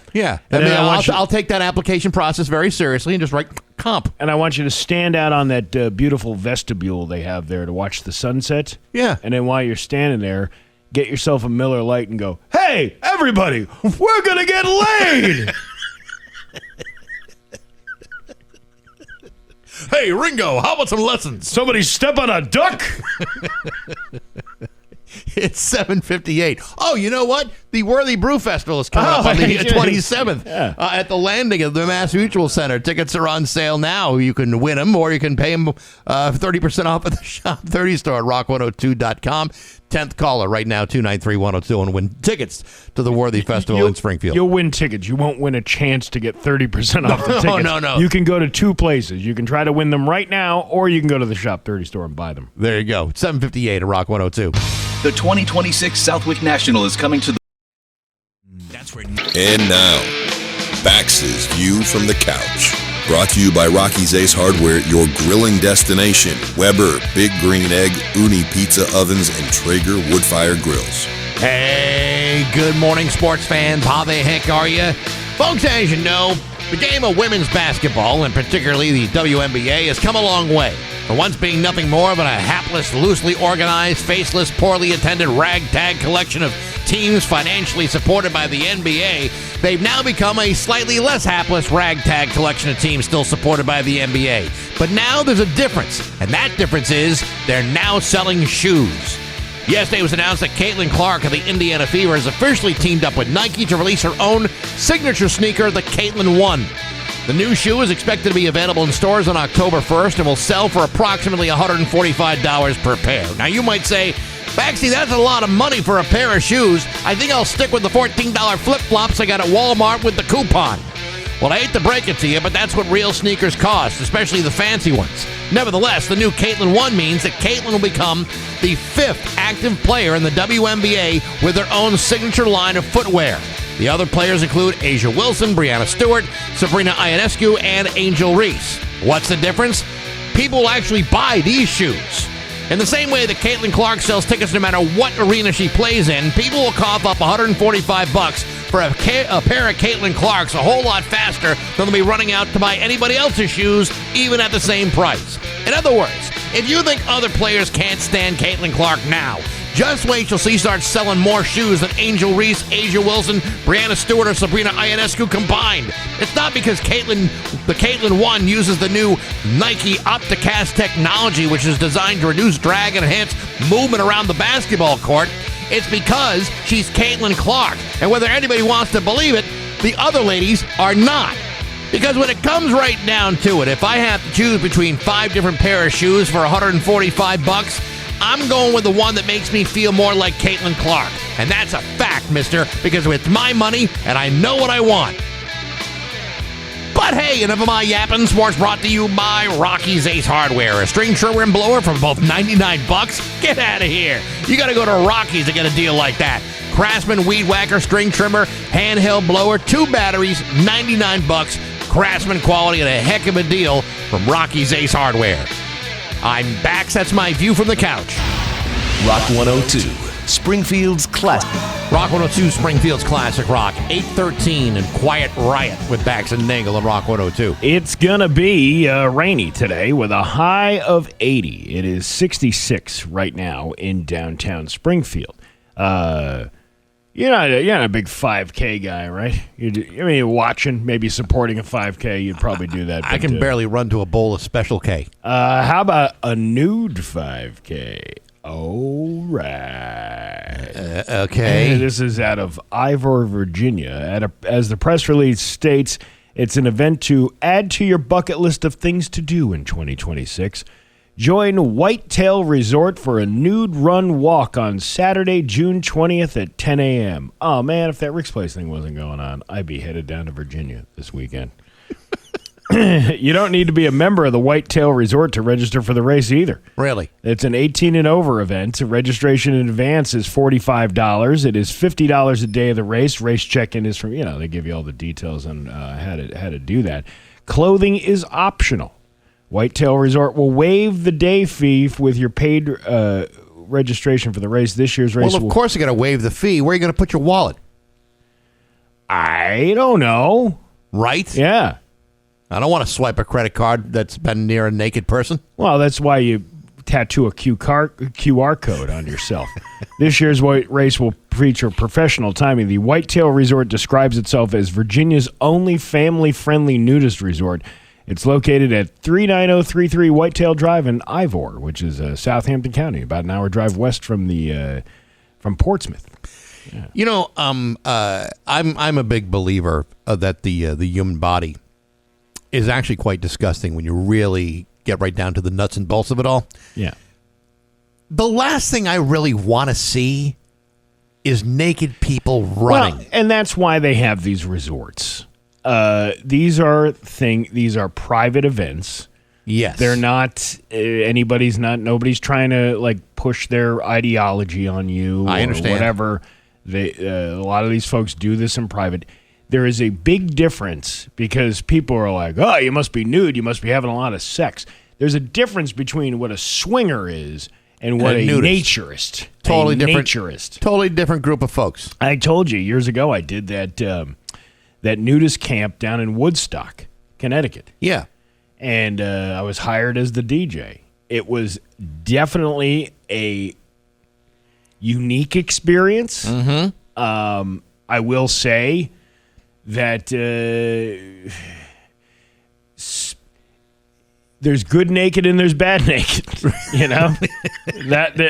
And
I'll take that application process very seriously and just write comp.
And I want you to stand out on that beautiful vestibule they have there to watch the sunset.
Yeah.
And then while you're standing there, get yourself a Miller Lite and go, hey, everybody, we're going to get laid.
Hey, Ringo, how about some lessons?
Somebody step on a duck.
It's 7:58. Oh, you know what? The Worthy Brew Festival is coming up on the 27th at the landing of the Mass Mutual Center. Tickets are on sale now. You can win them, or you can pay them 30% off at the Shop 30 store at rock102.com. 10th caller right now, 293-102, and win tickets to the Worthy Festival in Springfield.
You'll win tickets. You won't win a chance to get 30% off the tickets.
No.
You can go to two places. You can try to win them right now, or you can go to the Shop 30 store and buy them.
There you go. 7:58 at Rock 102.
The 2026 Southwick National is coming to the...
And now, Bax's View from the Couch. Brought to you by Rocky's Ace Hardware, your grilling destination. Weber, Big Green Egg, Uni Pizza Ovens, and Traeger Woodfire Grills.
Hey, good morning, sports fans. How the heck are you? Folks, as you know, the game of women's basketball, and particularly the WNBA, has come a long way. For once being nothing more than a hapless, loosely organized, faceless, poorly attended ragtag collection of teams financially supported by the NBA, they've now become a slightly less hapless ragtag collection of teams still supported by the NBA. But now there's a difference, and that difference is they're now selling shoes. Yesterday it was announced that Caitlin Clark of the Indiana Fever has officially teamed up with Nike to release her own signature sneaker, the Caitlin 1. The new shoe is expected to be available in stores on October 1st and will sell for approximately $145 per pair. Now you might say, Baxi, that's a lot of money for a pair of shoes. I think I'll stick with the $14 flip-flops I got at Walmart with the coupon. Well, I hate to break it to you, but that's what real sneakers cost, especially the fancy ones. Nevertheless, the new Caitlin 1 means that Caitlin will become the 5th active player in the WNBA with their own signature line of footwear. The other players include Asia Wilson, Brianna Stewart, Sabrina Ionescu, and Angel Reese. What's the difference? People will actually buy these shoes. In the same way that Caitlin Clark sells tickets no matter what arena she plays in, people will cough up $145 for a pair of Caitlin Clarks a whole lot faster than they'll be running out to buy anybody else's shoes, even at the same price. In other words, if you think other players can't stand Caitlin Clark now, just wait till she starts selling more shoes than Angel Reese, Asia Wilson, Brianna Stewart, or Sabrina Ionescu combined. It's not because the Caitlin 1 uses the new Nike Opticast technology, which is designed to reduce drag and enhance movement around the basketball court. It's because she's Caitlin Clark. And whether anybody wants to believe it, the other ladies are not. Because when it comes right down to it, if I have to choose between 5 different pair of shoes for $145, I'm going with the one that makes me feel more like Caitlin Clark. And that's a fact, mister, because it's my money and I know what I want. But hey, enough of my yapping. Sports brought to you by Rocky's Ace Hardware. A string trimmer and blower for both $99. Get out of here. You got to go to Rocky's to get a deal like that. Craftsman weed whacker, string trimmer, handheld blower, 2 batteries, $99. Craftsman quality and a heck of a deal from Rocky's Ace Hardware. I'm Bax. That's my view from the couch.
Rock 102, Springfield's classic.
Rock 102, Springfield's classic rock. 8:13 and Quiet Riot with Bax and Nagle on Rock 102.
It's going to be rainy today with a high of 80. It is 66 right now in downtown Springfield. You're not a big 5K guy, right? You're watching, maybe supporting a 5K. You'd probably do that.
I can barely run to a bowl of Special K.
How about a nude 5K? All right.
Okay.
This is out of Ivor, Virginia. As the press release states, it's an event to add to your bucket list of things to do in 2026. Join Whitetail Resort for a nude run walk on Saturday, June 20th at 10 a.m. Oh, man, if that Rick's Place thing wasn't going on, I'd be headed down to Virginia this weekend. You don't need to be a member of the Whitetail Resort to register for the race either.
Really?
It's an 18 and over event. Registration in advance is $45. It is $50 a day of the race. Race check-in is from, they give you all the details on how to do that. Clothing is optional. Whitetail Resort will waive the day fee with your paid registration for the race. This year's race.
Well, of course, you got to waive the fee. Where are you going to put your wallet?
I don't know.
Right?
Yeah.
I don't want to swipe a credit card that's been near a naked person.
Well, that's why you tattoo a QR code on yourself. This year's race will feature professional timing. The Whitetail Resort describes itself as Virginia's only family-friendly nudist resort. It's located at 39033 Whitetail Drive in Ivor, which is Southampton County, about an hour drive west from from Portsmouth. Yeah.
I'm a big believer that the human body is actually quite disgusting when you really get right down to the nuts and bolts of it all.
Yeah.
The last thing I really want to see is naked people running.
Well, and that's why they have these resorts. These are private events.
Yes.
They're not nobody's trying to push their ideology on you.
I understand.
Or whatever. A lot of these folks do this in private. There is a big difference because people are like, oh, you must be nude. You must be having a lot of sex. There's a difference between what a swinger is and what a naturist.
Totally different.
Naturist.
Totally different group of folks.
I told you years ago I did that nudist camp down in Woodstock, Connecticut.
Yeah.
And I was hired as the DJ. It was definitely a unique experience.
Mm-hmm.
I will say that there's good naked and there's bad naked.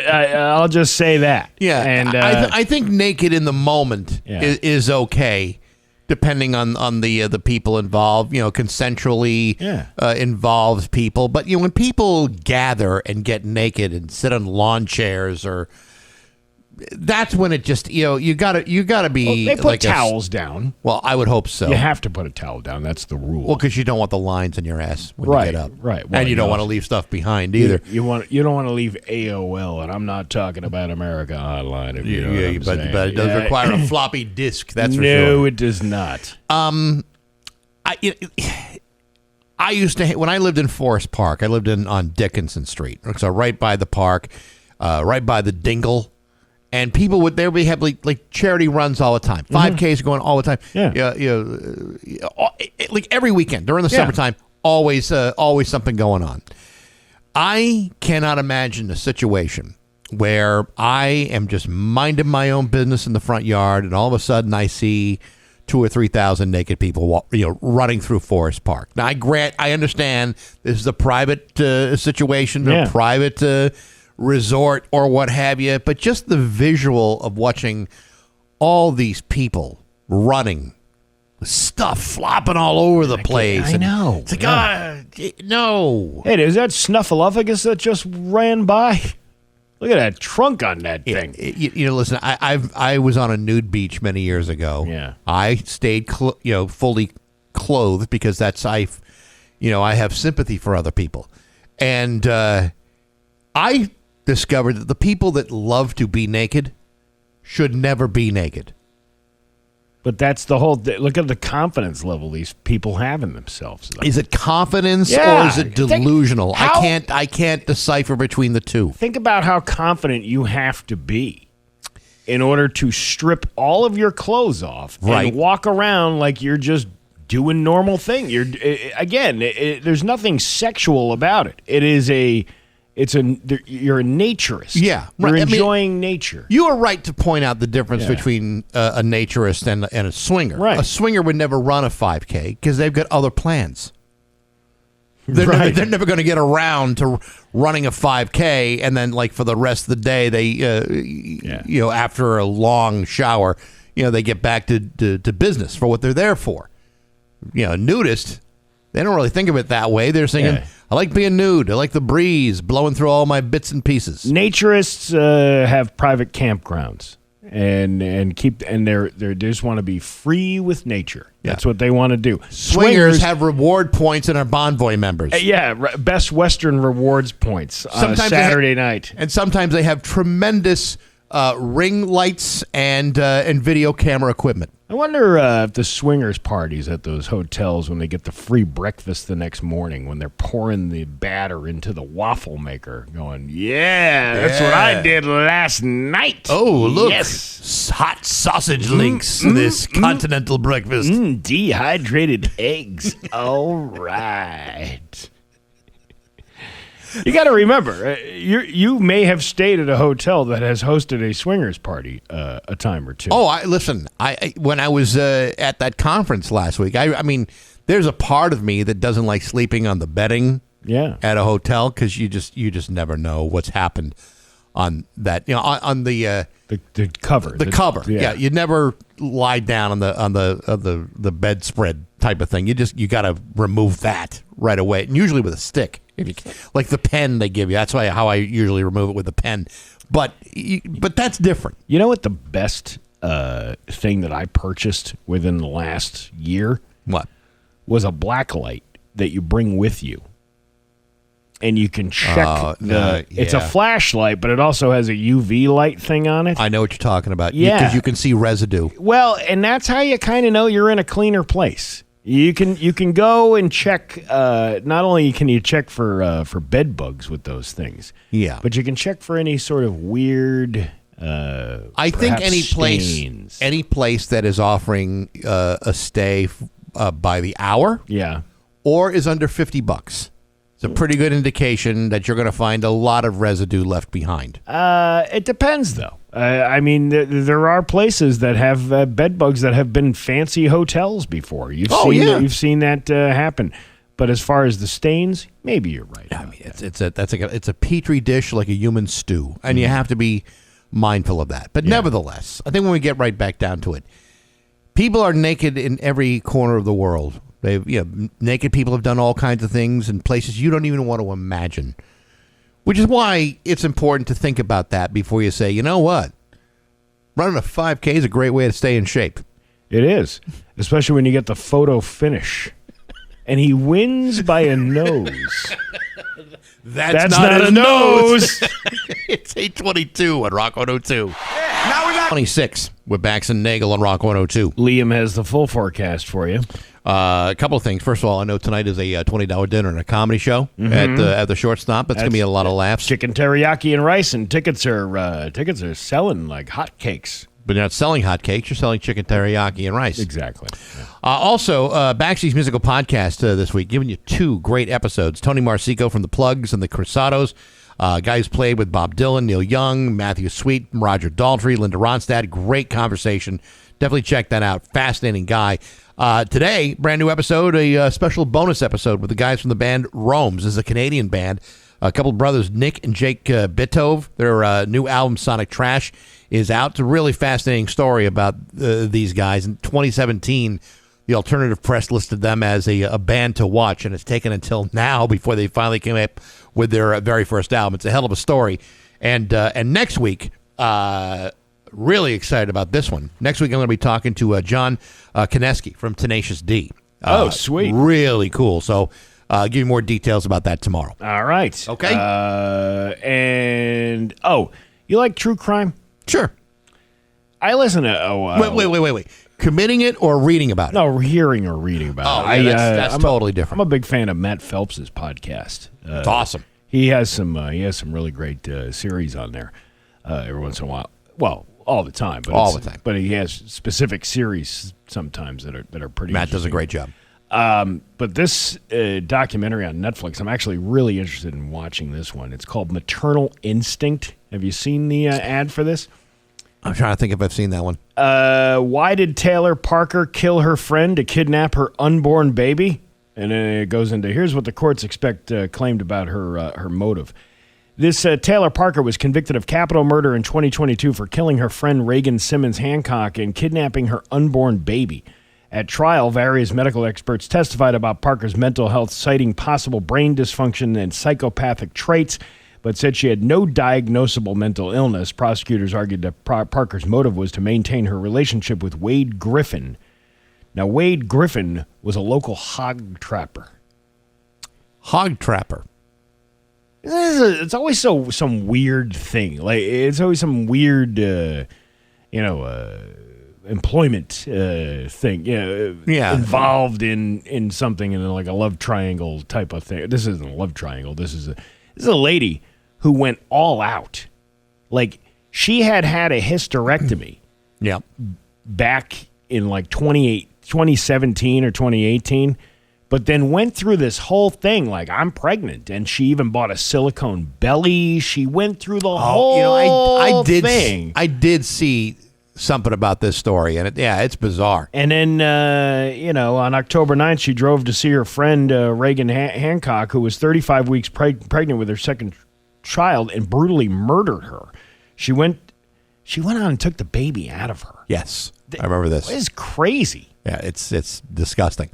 I'll just say that.
Yeah,
and
I think naked in the moment is okay, depending on the people involved. Consensually involves people. But when people gather and get naked and sit on lawn chairs that's when it just you gotta be.
Well, they put towels down.
Well, I would hope so.
You have to put a towel down. That's the rule.
Well, because you don't want the lines in your ass when you get up.
Right. Well,
and you don't want to leave stuff behind either.
You don't want to leave AOL, and I'm not talking about America Online. If you know what I'm saying.
But it does require a floppy disk. That's for sure.
No, it does not.
I used to when I lived in Forest Park. I lived on Dickinson Street, so right by the park, right by the Dingle. And people would have like charity runs all the time. 5Ks going all the time.
Yeah.
Like every weekend during the summertime, always something going on. I cannot imagine a situation where I am just minding my own business in the front yard, and all of a sudden I see 2,000 or 3,000 naked people, running through Forest Park. Now, I understand this is a private situation, a private resort or what have you, but just the visual of watching all these people running, stuff flopping all over the place.
I know.
It's like, no.
Hey, is that Snuffleupagus that just ran by? Look at that trunk on that thing.
Listen, I was on a nude beach many years ago.
Yeah.
I stayed, fully clothed because I have sympathy for other people. And I discovered that the people that love to be naked should never be naked.
But that's the whole look at the confidence level these people have in themselves. Though.
Is it confidence
Yeah.
or is it delusional?
How-
I can't decipher between the two.
Think about how confident you have to be in order to strip all of your clothes off
Right.
and walk around like you're just doing normal thing. There's nothing sexual about it. You're a naturist.
Yeah,
You're
right. I mean,
enjoying nature.
You are right to point out the difference
Yeah.
between a naturist and a swinger.
Right.
A swinger would never run a 5K because they've got other plans. They're
Right.
never going to get around to running a 5K, and then like for the rest of the day, they after a long shower, they get back to business for what they're there for. Nudist, they don't really think of it that way. They're thinking, I like being nude. I like the breeze blowing through all my bits and pieces.
Naturists have private campgrounds and they just want to be free with nature. That's what they want to do.
Swingers have reward points and are Bonvoy members.
Best Western rewards points on a Saturday night.
And sometimes they have tremendous ring lights and video camera equipment.
I wonder if the swingers parties at those hotels when they get the free breakfast the next morning when they're pouring the batter into the waffle maker going, that's what I did last night.
Oh, look.
Yes.
Hot sausage links this continental breakfast.
Dehydrated eggs. All right. You got to remember, you may have stayed at a hotel that has hosted a swingers party a time or two.
Oh, listen. When I was at that conference last week, I mean, there's a part of me that doesn't like sleeping on the bedding. At a hotel because you just never know what's happened on that. On the
cover.
The cover. Yeah, you never lie down on the bedspread type of thing. You got to remove that right away, and usually with a stick. If you, like the pen they give you, that's how I usually remove it with a pen. But that's different.
You know what the best thing that I purchased within the last year?
What?
Was a black light that you bring with you. And you can check it's a flashlight, but it also has a UV light thing on it.
I know what you're talking about.
Yeah.
Because you can see residue.
Well, and that's how you kind of know you're in a cleaner place. You can go and check. Not only can you check for bed bugs with those things, but you can check for any sort of weird.
I think any place that is offering a stay by the hour, or is under $50. It's a pretty good indication that you're going to find a lot of residue left behind.
It depends, though. I mean, there are places that have bed bugs that have been fancy hotels before. You've seen that happen. But as far as the stains, maybe you're right.
I mean, it's a petri dish like a human stew, and you have to be mindful of that. But nevertheless, I think when we get right back down to it, people are naked in every corner of the world. Naked people have done all kinds of things in places you don't even want to imagine, which is why it's important to think about that before you say, you know what, running a 5K is a great way to stay in shape.
It is, especially when you get the photo finish. And he wins by a nose.
That's not a nose. It's 8:22 on Rock 102. Now we got 26 with Bax and Nagle on Rock 102.
Liam has the full forecast for you.
A couple of things. First of all, I know tonight is a $20 dinner and a comedy show at the Shortstop. It's going to be a lot of laughs.
Chicken teriyaki and rice, and tickets are selling like hotcakes.
But you're not selling hotcakes. You're selling chicken teriyaki and rice.
Exactly. Yeah.
Also, Baxi's musical podcast this week, giving you two great episodes. Tony Marsico from The Plugs and The Crusados. Guys played with Bob Dylan, Neil Young, Matthew Sweet, Roger Daltrey, Linda Ronstadt. Great conversation. Definitely check that out. Fascinating guy. Today, brand new episode, a special bonus episode with the guys from the band Rome's. This is a Canadian band. A couple of brothers, Nick and Jake Bitove. Their new album, Sonic Trash, is out. It's a really fascinating story about these guys. In 2017, the alternative press listed them as a band to watch, and it's taken until now before they finally came up with their very first album. It's a hell of a story. And next week, really excited about this one. Next week, I'm going to be talking to John Kineski from Tenacious D.
Oh, sweet.
Really cool. So I'll give you more details about that tomorrow.
All right.
Okay.
You like true crime?
Sure.
I listen to
Wait. Committing it or reading about it?
No, hearing or reading about it.
That's totally different.
I'm a big fan of Matt Phelps' podcast.
It's awesome.
He has some really great series on there every once in a while. Well, all the time. But he has specific series sometimes that are pretty.
Matt does a great job.
But this documentary on Netflix, I'm actually really interested in watching this one. It's called Maternal Instinct. Have you seen the ad for this?
I'm trying to think if I've seen that one.
Why did Taylor Parker kill her friend to kidnap her unborn baby? And then it goes into, here's what the courts claimed about her motive. This Taylor Parker was convicted of capital murder in 2022 for killing her friend Reagan Simmons Hancock and kidnapping her unborn baby. At trial, various medical experts testified about Parker's mental health, citing possible brain dysfunction and psychopathic traits, but said she had no diagnosable mental illness. Prosecutors argued that Parker's motive was to maintain her relationship with Wade Griffin. Now, Wade Griffin was a local hog trapper.
Hog trapper.
It's always some weird thing. Like, it's always some weird, employment thing. Involved in something in like a love triangle type of thing. This isn't a love triangle. This is a lady who went all out. Like, she had a hysterectomy back in like 2017 or 2018, but then went through this whole thing like, I'm pregnant, and she even bought a silicone belly. She went through the whole thing.
I did see something about this story, and it's bizarre.
And then, on October 9th, she drove to see her friend Reagan Hancock, who was 35 weeks pregnant with her second child, and brutally murdered her. She went on and took the baby out of her.
Yes, I remember this.
It's crazy.
Yeah, it's disgusting.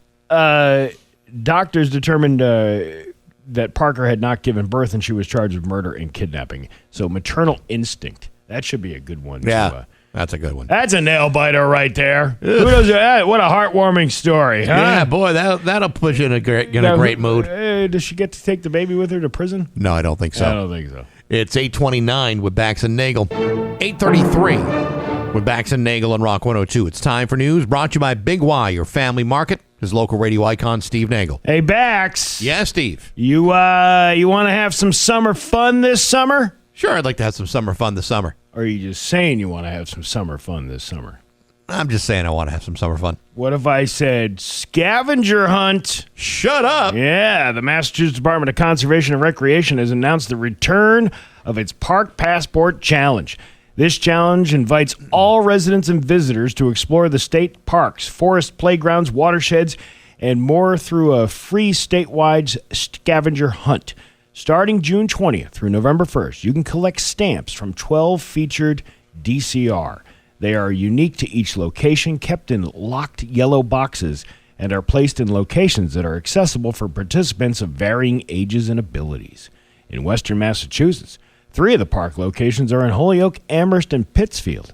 Doctors determined that Parker had not given birth, and she was charged with murder and kidnapping. So, Maternal Instinct. That should be a good one.
Yeah. That's a good one.
That's a nail biter right there. Who does that? What a heartwarming story, huh?
Yeah, boy, that'll put you in a great mood.
Does she get to take the baby with her to prison?
No, I don't think so.
I don't think so.
It's 8:29 with Bax and Nagle. 8:33 with Bax and Nagle on Rock 102. It's time for news brought to you by Big Y, your family market. His local radio icon, Steve Nagle.
Hey, Bax.
Yeah, Steve.
You want to have some summer fun this summer?
Sure, I'd like to have some summer fun this summer.
Or are you just saying you want to have some summer fun this summer?
I'm just saying I want to have some summer fun.
What if I said scavenger hunt?
Shut up.
Yeah, the Massachusetts Department of Conservation and Recreation has announced the return of its Park Passport Challenge. This challenge invites all residents and visitors to explore the state parks, forests, playgrounds, watersheds, and more through a free statewide scavenger hunt. Starting June 20th through November 1st, you can collect stamps from 12 featured DCR. They are unique to each location, kept in locked yellow boxes, and are placed in locations that are accessible for participants of varying ages and abilities. In western Massachusetts, 3 of the park locations are in Holyoke, Amherst, and Pittsfield.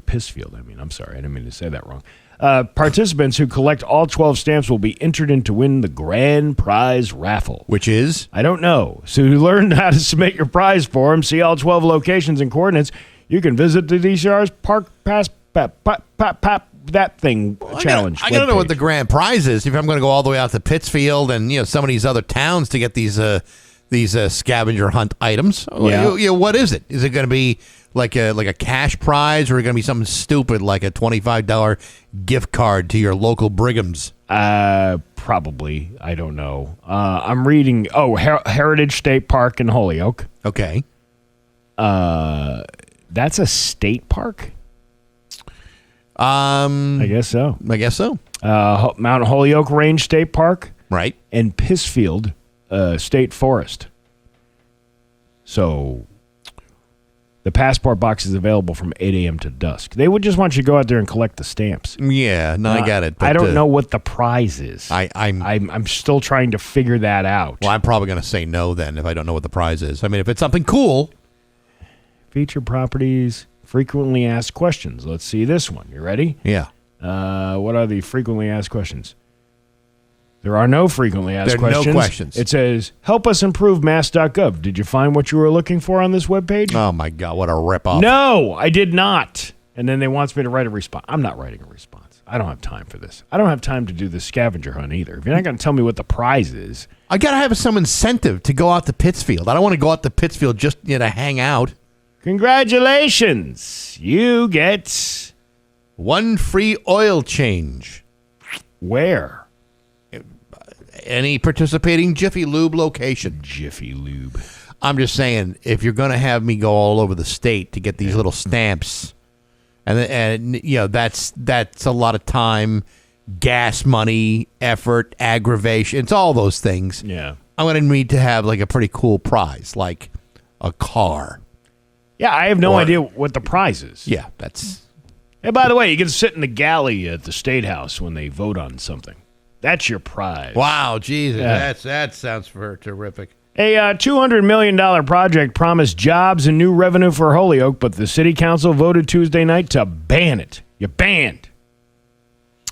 Pittsfield, I'm sorry, I didn't mean to say that wrong. Participants who collect all 12 stamps will be entered in to win the grand prize raffle.
Which is?
I don't know. So to learn how to submit your prize form, see all 12 locations and coordinates, you can visit the DCR's Park Pass challenge.
I gotta know what the grand prize is if I'm going to go all the way out to Pittsfield and some of these other towns to get these scavenger hunt items.
Yeah.
What is it? Is it going to be like a cash prize, or going to be something stupid like a $25 gift card to your local Brigham's?
Probably. I don't know. I'm reading. Heritage State Park in Holyoke.
Okay.
That's a state park.
I
guess so.
Mount
Holyoke Range State Park,
right,
and Pittsfield State Forest. So. The passport box is available from 8 a.m. to dusk. They would just want you to go out there and collect the stamps.
Yeah, I got it. But
I don't know what the prize is. I'm still trying to figure that out.
Well, I'm probably going to say no then if I don't know what the prize is. I mean, if it's something cool.
Feature properties, frequently asked questions. Let's see this one. You ready?
Yeah.
What are the frequently asked questions? There are no frequently asked questions.
No questions.
It says, help us improve mass.gov. Did you find what you were looking for on this webpage?
Oh, my God. What a ripoff.
No, I did not. And then they wants me to write a response. I'm not writing a response. I don't have time for this. I don't have time to do the scavenger hunt either. If you're not going to tell me what the prize is.
I got to have some incentive to go out to Pittsfield. I don't want to go out to Pittsfield just to hang out.
Congratulations. You get
1 free oil change.
Where?
Any participating Jiffy Lube location.
Jiffy Lube.
I'm just saying, if you're going to have me go all over the state to get these little stamps, and that's a lot of time, gas money, effort, aggravation. It's all those things.
Yeah.
I'm going to need to have like a pretty cool prize, like a car.
Yeah, I have no idea what the prize is.
Yeah, that's...
Hey, by the way, you get to sit in the galley at the State House when they vote on something. That's your prize.
Wow, Jesus,
Yeah.
that sounds terrific.
A $200 million project promised jobs and new revenue for Holyoke, but the city council voted Tuesday night to ban it. You're banned.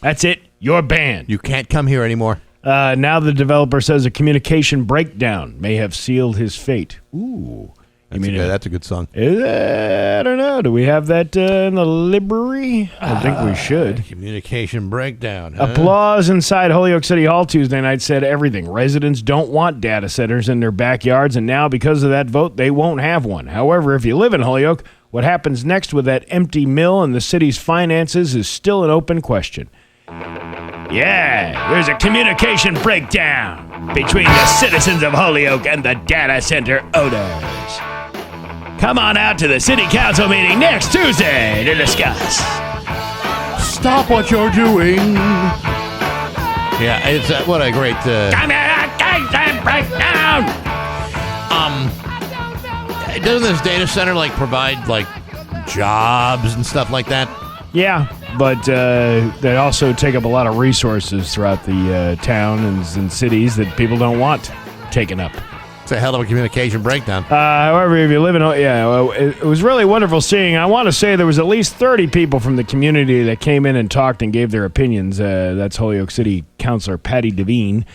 That's it. You're banned.
You can't come here anymore.
Now the developer says a communication breakdown may have sealed his fate. Ooh.
That's a good song.
I don't know. Do we have that in the library? I think we should.
Communication breakdown. Huh?
Applause inside Holyoke City Hall Tuesday night said everything. Residents don't want data centers in their backyards, and now because of that vote, they won't have one. However, if you live in Holyoke, what happens next with that empty mill and the city's finances is still an open question. Yeah, there's a communication breakdown between the citizens of Holyoke and the data center owners. Come on out to the city council meeting next Tuesday to discuss.
Stop what you're doing. Yeah, it's what a great.
Communication breakdown.
Doesn't this data center provide jobs and stuff like that?
Yeah, but they also take up a lot of resources throughout the town and cities that people don't want taken up.
It's a hell of a communication breakdown.
However, if you live in, it was really wonderful seeing. I want to say there was at least 30 people from the community that came in and talked and gave their opinions. That's Holyoke City Councilor Patty Devine.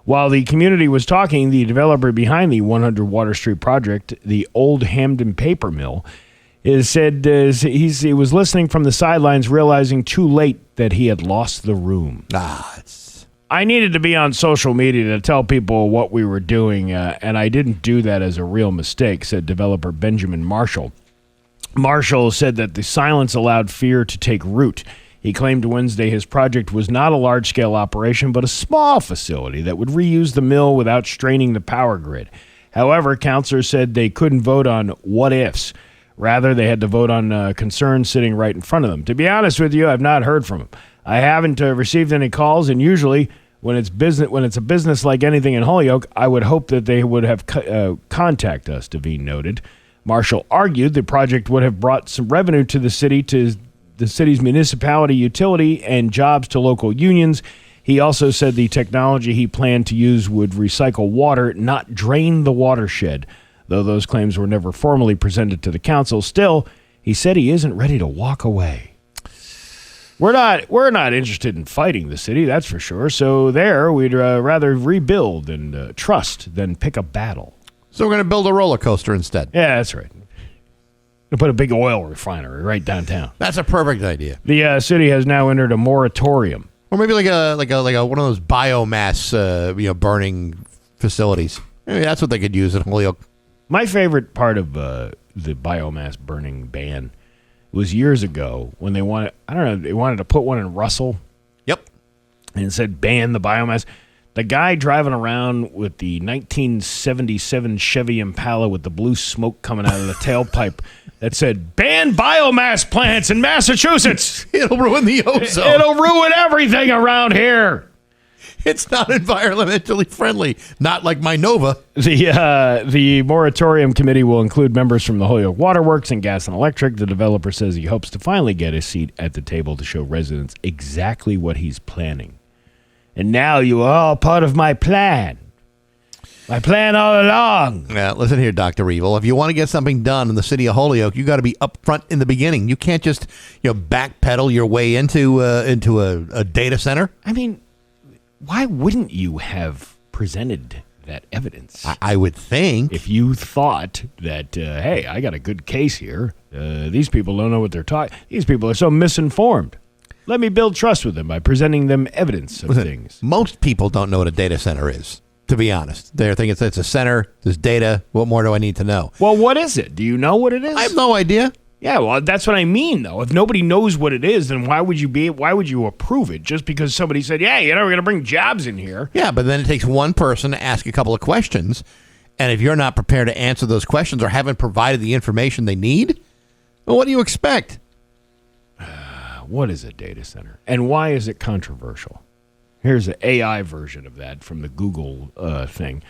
While the community was talking, the developer behind the 100 Water Street project, the Old Hamden Paper Mill, he was listening from the sidelines, realizing too late that he had lost the room. I needed to be on social media to tell people what we were doing, and I didn't do that as a real mistake, said developer Benjamin Marshall. Marshall said that the silence allowed fear to take root. He claimed Wednesday his project was not a large-scale operation, but a small facility that would reuse the mill without straining the power grid. However, councilors said they couldn't vote on what-ifs. Rather, they had to vote on concerns sitting right in front of them. To be honest with you, I've not heard from them. I haven't received any calls, and usually when it's a business like anything in Holyoke, I would hope that they would have contact us, Devine noted. Marshall argued the project would have brought some revenue to the city's municipality utility and jobs to local unions. He also said the technology he planned to use would recycle water, not drain the watershed. Though those claims were never formally presented to the council, still, he said he isn't ready to walk away. We're not interested in fighting the city, that's for sure. So we'd rather rebuild and trust than pick a battle.
So we're going to build a roller coaster instead.
Yeah, that's right. We'll put a big oil refinery right downtown.
That's a perfect idea.
The city has now entered a moratorium.
Or maybe like a one of those biomass burning facilities. Maybe that's what they could use in Holyoke.
My favorite part of the biomass burning ban was years ago when they wanted to put one in Russell.
Yep.
And it said ban the biomass. The guy driving around with the 1977 Chevy Impala with the blue smoke coming out of the tailpipe that said ban biomass plants in Massachusetts.
It'll ruin the ozone.
It'll ruin everything around here.
It's not environmentally friendly. Not like my Nova.
The moratorium committee will include members from the Holyoke Waterworks and Gas and Electric. The developer says he hopes to finally get a seat at the table to show residents exactly what he's planning. And now you are all part of my plan. My plan all along.
Yeah, listen here, Dr. Evil. If you want to get something done in the city of Holyoke, you got to be upfront in the beginning. You can't just backpedal your way into a data center.
I mean, why wouldn't you have presented that evidence.
I would think.
If you thought that, hey, I got a good case here, these people don't know what they're talking. These people are so misinformed. Let me build trust with them by presenting them evidence of things.
Most people don't know what a data center is, to be honest. They're thinking it's a center, there's data. What more do I need to know?
Well, what is it? Do you know what it is?
I have no idea.
Yeah, well, that's what I mean, though. If nobody knows what it is, then why would you approve it just because somebody said, yeah, we're going to bring jobs in here?
Yeah, but then it takes one person to ask a couple of questions, and if you're not prepared to answer those questions or haven't provided the information they need, well, what do you expect?
What is a data center, and why is it controversial? Here's the AI version of that from the Google thing.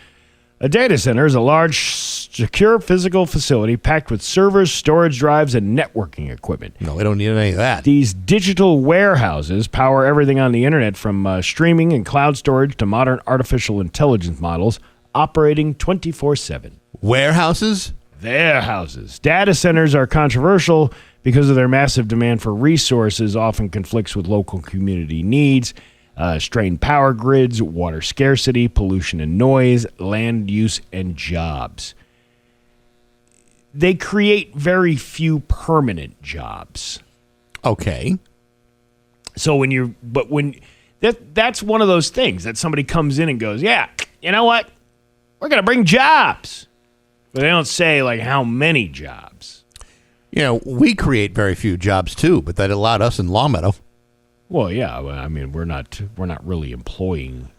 A data center is a large, secure physical facility packed with servers, storage drives, and networking equipment.
No, we don't need any of that.
These digital warehouses power everything on the internet, from streaming and cloud storage to modern artificial intelligence models, operating 24/7.
Warehouses?
Warehouses. Data centers are controversial because of their massive demand for resources, often conflicts with local community needs, strained power grids, water scarcity, pollution and noise, land use, and jobs. They create very few permanent jobs.
Okay.
So that's one of those things that somebody comes in and goes, yeah, you know what? We're going to bring jobs. But they don't say like how many jobs.
You know, we create very few jobs too, but that allowed us in Longmeadow.
Well, yeah, I mean, we're not really employing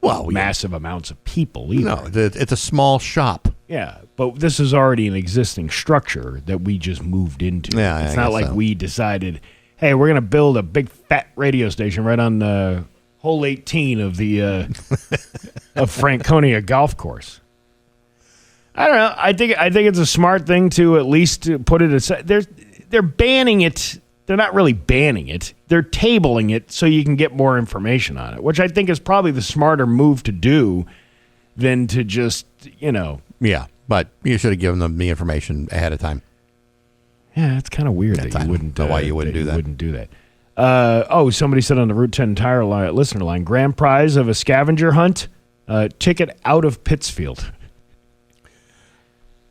massive amounts of people either.
No, it's a small shop.
Yeah, but this is already an existing structure that we just moved into.
Yeah,
it's not like we decided, hey, we're going to build a big fat radio station right on the hole 18 of the of Franconia golf course. I don't know. I think it's a smart thing to at least put it aside. They're banning it. They're not really banning it. They're tabling it so you can get more information on it, which I think is probably the smarter move to do than to just,
Yeah, but you should have given them the information ahead of time.
Yeah, it's kind of weird that you wouldn't.
Why you wouldn't do that?
Wouldn't do that. Somebody said on the Route 10 Tire listener line, grand prize of a scavenger hunt, ticket out of Pittsfield.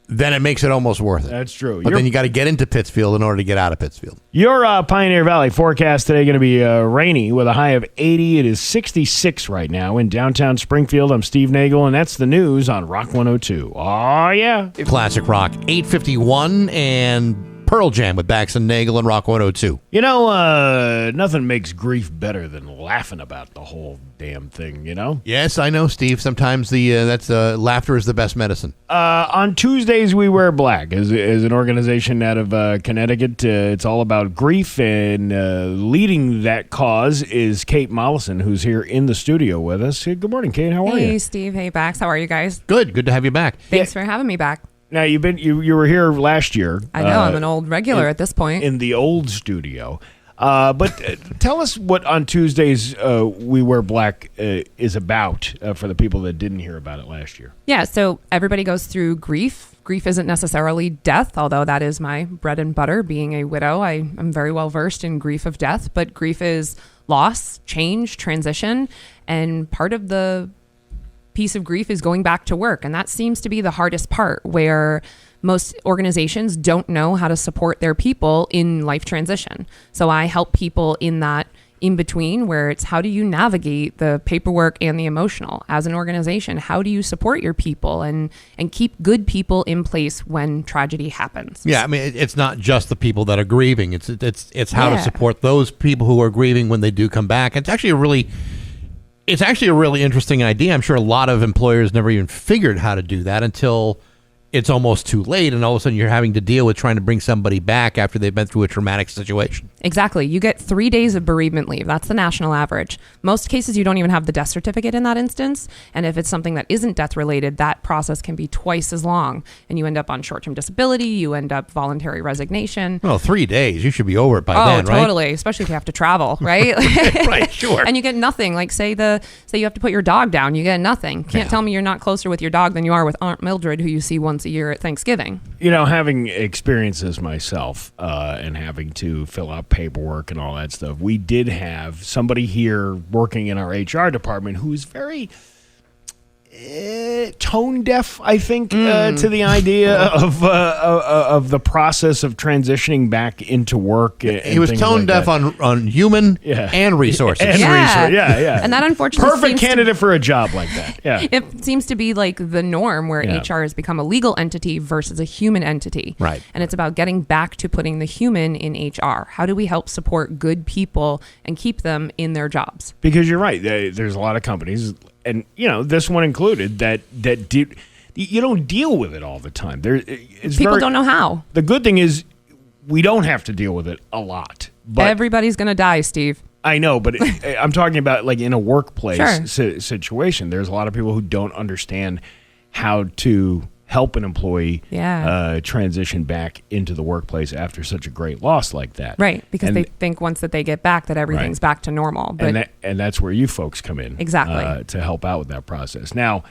Then it makes it almost worth it.
That's true.
But then you got to get into Pittsfield in order to get out of Pittsfield.
Your Pioneer Valley forecast today going to be rainy with a high of 80. It is 66 right now in downtown Springfield. I'm Steve Nagle, and that's the news on Rock 102. Oh, yeah.
Classic Rock 851 and Pearl Jam with Bax and Nagle and Rock 102.
Nothing makes grief better than laughing about the whole damn thing,
Yes, I know, Steve. Sometimes laughter is the best medicine.
On Tuesdays, we wear black as an organization out of Connecticut. It's all about grief, and leading that cause is Kate Mollison, who's here in the studio with us. Good morning, Kate. How are you?
Hey, Steve. Hey, Bax. How are you guys?
Good to have you back.
Thanks for having me back.
Now, you were here last year.
I know. I'm an old regular at this point.
In the old studio. But tell us what on Tuesdays We Wear Black is about for the people that didn't hear about it last year.
Yeah, so everybody goes through grief. Grief isn't necessarily death, although that is my bread and butter. Being a widow, I am very well versed in grief of death. But grief is loss, change, transition, and part of the piece of grief is going back to work. And that seems to be the hardest part, where most organizations don't know how to support their people in life transition. So I help people in that in between, where it's how do you navigate the paperwork and the emotional as an organization? How do you support your people and keep good people in place when tragedy happens?
Yeah, I mean, it's not just the people that are grieving. It's how to support those people who are grieving when they do come back. It's actually a really interesting idea. I'm sure a lot of employers never even figured how to do that until it's almost too late, and all of a sudden you're having to deal with trying to bring somebody back after they've been through a traumatic situation.
Exactly. You get 3 days of bereavement leave. That's the national average. Most cases, you don't even have the death certificate in that instance. And if it's something that isn't death related, that process can be twice as long. And you end up on short-term disability. You end up voluntary resignation.
Well, 3 days. You should be over it by then, right?
Oh, totally. Especially if you have to travel, right?
Right, sure.
And you get nothing. Like say you have to put your dog down. You get nothing. Can't tell me you're not closer with your dog than you are with Aunt Mildred, who you see once a year at Thanksgiving.
Having experiences myself and having to fill out paperwork and all that stuff, we did have somebody here working in our HR department who was very, tone deaf, I think, to the idea of the process of transitioning back into work.
He was tone deaf on human and resources.
And that unfortunately
perfect candidate for a job like that. Yeah,
it seems to be like the norm where HR has become a legal entity versus a human entity.
Right.
And it's about getting back to putting the human in HR. How do we help support good people and keep them in their jobs?
Because you're right. There's a lot of companies, and this one included, that you don't deal with it all the time.
People don't know how.
The good thing is we don't have to deal with it a lot. But
everybody's going to die, Steve.
I know, but I'm talking about like in a workplace situation. There's a lot of people who don't understand how to help an employee transition back into the workplace after such a great loss like that.
Right, because they think once that they get back that everything's back to normal. But
and that's where you folks come in.
Exactly.
To help out with that process. Now,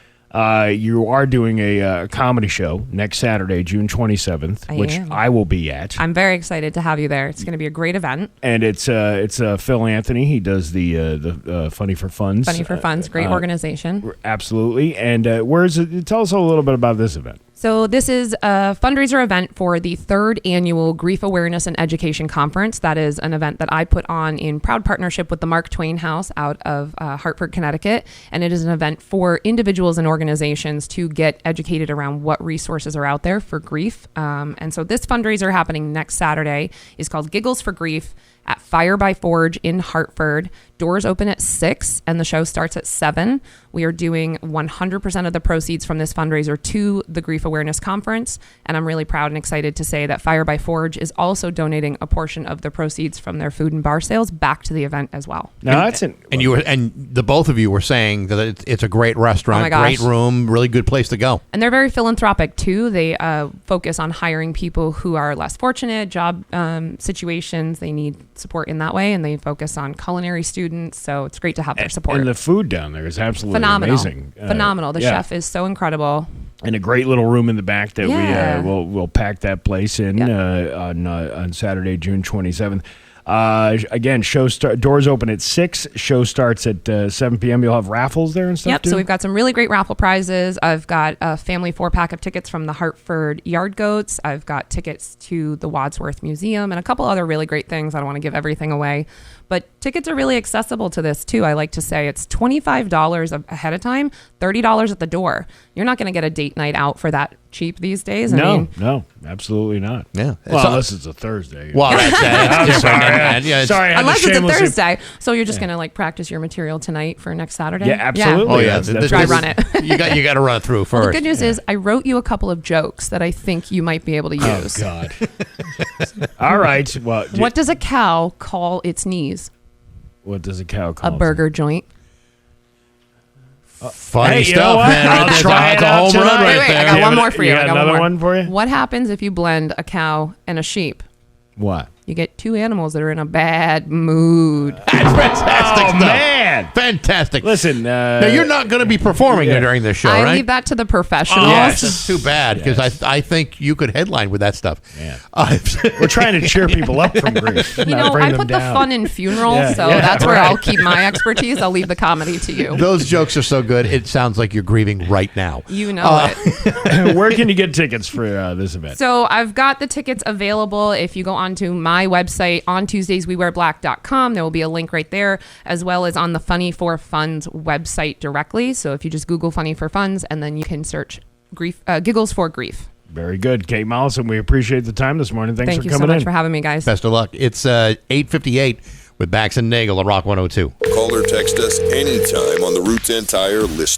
you are doing a comedy show next Saturday, June 27th, which I will be at.
I'm very excited to have you there. It's going to be a great event.
And it's Phil Anthony. He does the Funny for Funds.
Funny for Funds, great organization.
Absolutely. And where is it? Tell us a little bit about this event.
So this is a fundraiser event for the 3rd annual Grief Awareness and Education Conference. That is an event that I put on in proud partnership with the Mark Twain House out of Hartford, Connecticut. And it is an event for individuals and organizations to get educated around what resources are out there for grief. And so this fundraiser happening next Saturday is called Giggles for Grief at Fire by Forge in Hartford. Doors open at 6 and the show starts at 7. We are doing 100% of the proceeds from this fundraiser to the Grief Awareness Conference. And I'm really proud and excited to say that Fire by Forge is also donating a portion of the proceeds from their food and bar sales back to the event as well.
No,
and the both of you were saying that it's a great restaurant, great room, really good place to go.
And they're very philanthropic too. They focus on hiring people who are less fortunate, job situations. They need support in that way, and they focus on culinary students. So it's great to have their support.
And the food down there is absolutely
phenomenal.
Amazing.
Phenomenal. The chef is so incredible.
And a great little room in the back that we'll pack that place in on Saturday, June 27th. Again, doors open at 6. Show starts at 7 p.m. You'll have raffles there and stuff too?
So we've got some really great raffle prizes. I've got a family 4-pack of tickets from the Hartford Yard Goats. I've got tickets to the Wadsworth Museum and a couple other really great things. I don't want to give everything away. But tickets are really accessible to this too. I like to say it's
$25
ahead of time, $30 at the door. You're not going to get a date night out for that cheap these days.
No, absolutely not.
Yeah.
Well, unless it's a Thursday.
Well, that's
sorry.
Unless it's a Thursday. So you're just going to practice your material tonight for next Saturday?
Yeah, absolutely.
Oh, yeah.
Try run it.
you got to run it through first.
Well, the good news is I wrote you a couple of jokes that I think you might be able to use.
Oh, God. All right. Well,
what does a cow call its knees?
What does a cow call
a burger joint?
Funny stuff, man.
I'll try it out.
That's a home run right there.
I got one more for you.
I got another one for you?
What happens if you blend a cow and a sheep?
What?
You get 2 animals that are in a bad mood.
That's fantastic stuff.
Man.
Fantastic.
Listen.
Now, you're not going to be performing during this show, right?
I leave that to the professionals.
Yes. That's too bad, because I think you could headline with that stuff.
Yeah. We're trying to cheer people up from grief.
I put the fun in funerals, so that's where I'll keep my expertise. I'll leave the comedy to you.
Those jokes are so good, it sounds like you're grieving right now.
You know it.
Where can you get tickets for this event?
So I've got the tickets available. If you go onto my website, on TuesdaysWeWearBlack.com, there will be a link right there, as well as on the Funny for Funds website directly. So if you just Google Funny for Funds, and then you can search Giggles for Grief.
Very good. Kate Mollison, we appreciate the time this morning. Thanks for coming in.
Thank you so much for having me, guys.
Best of luck. It's 8:58 with Bax and Nagle on Rock 102.
Call or text us anytime on the Route 10 Tire list.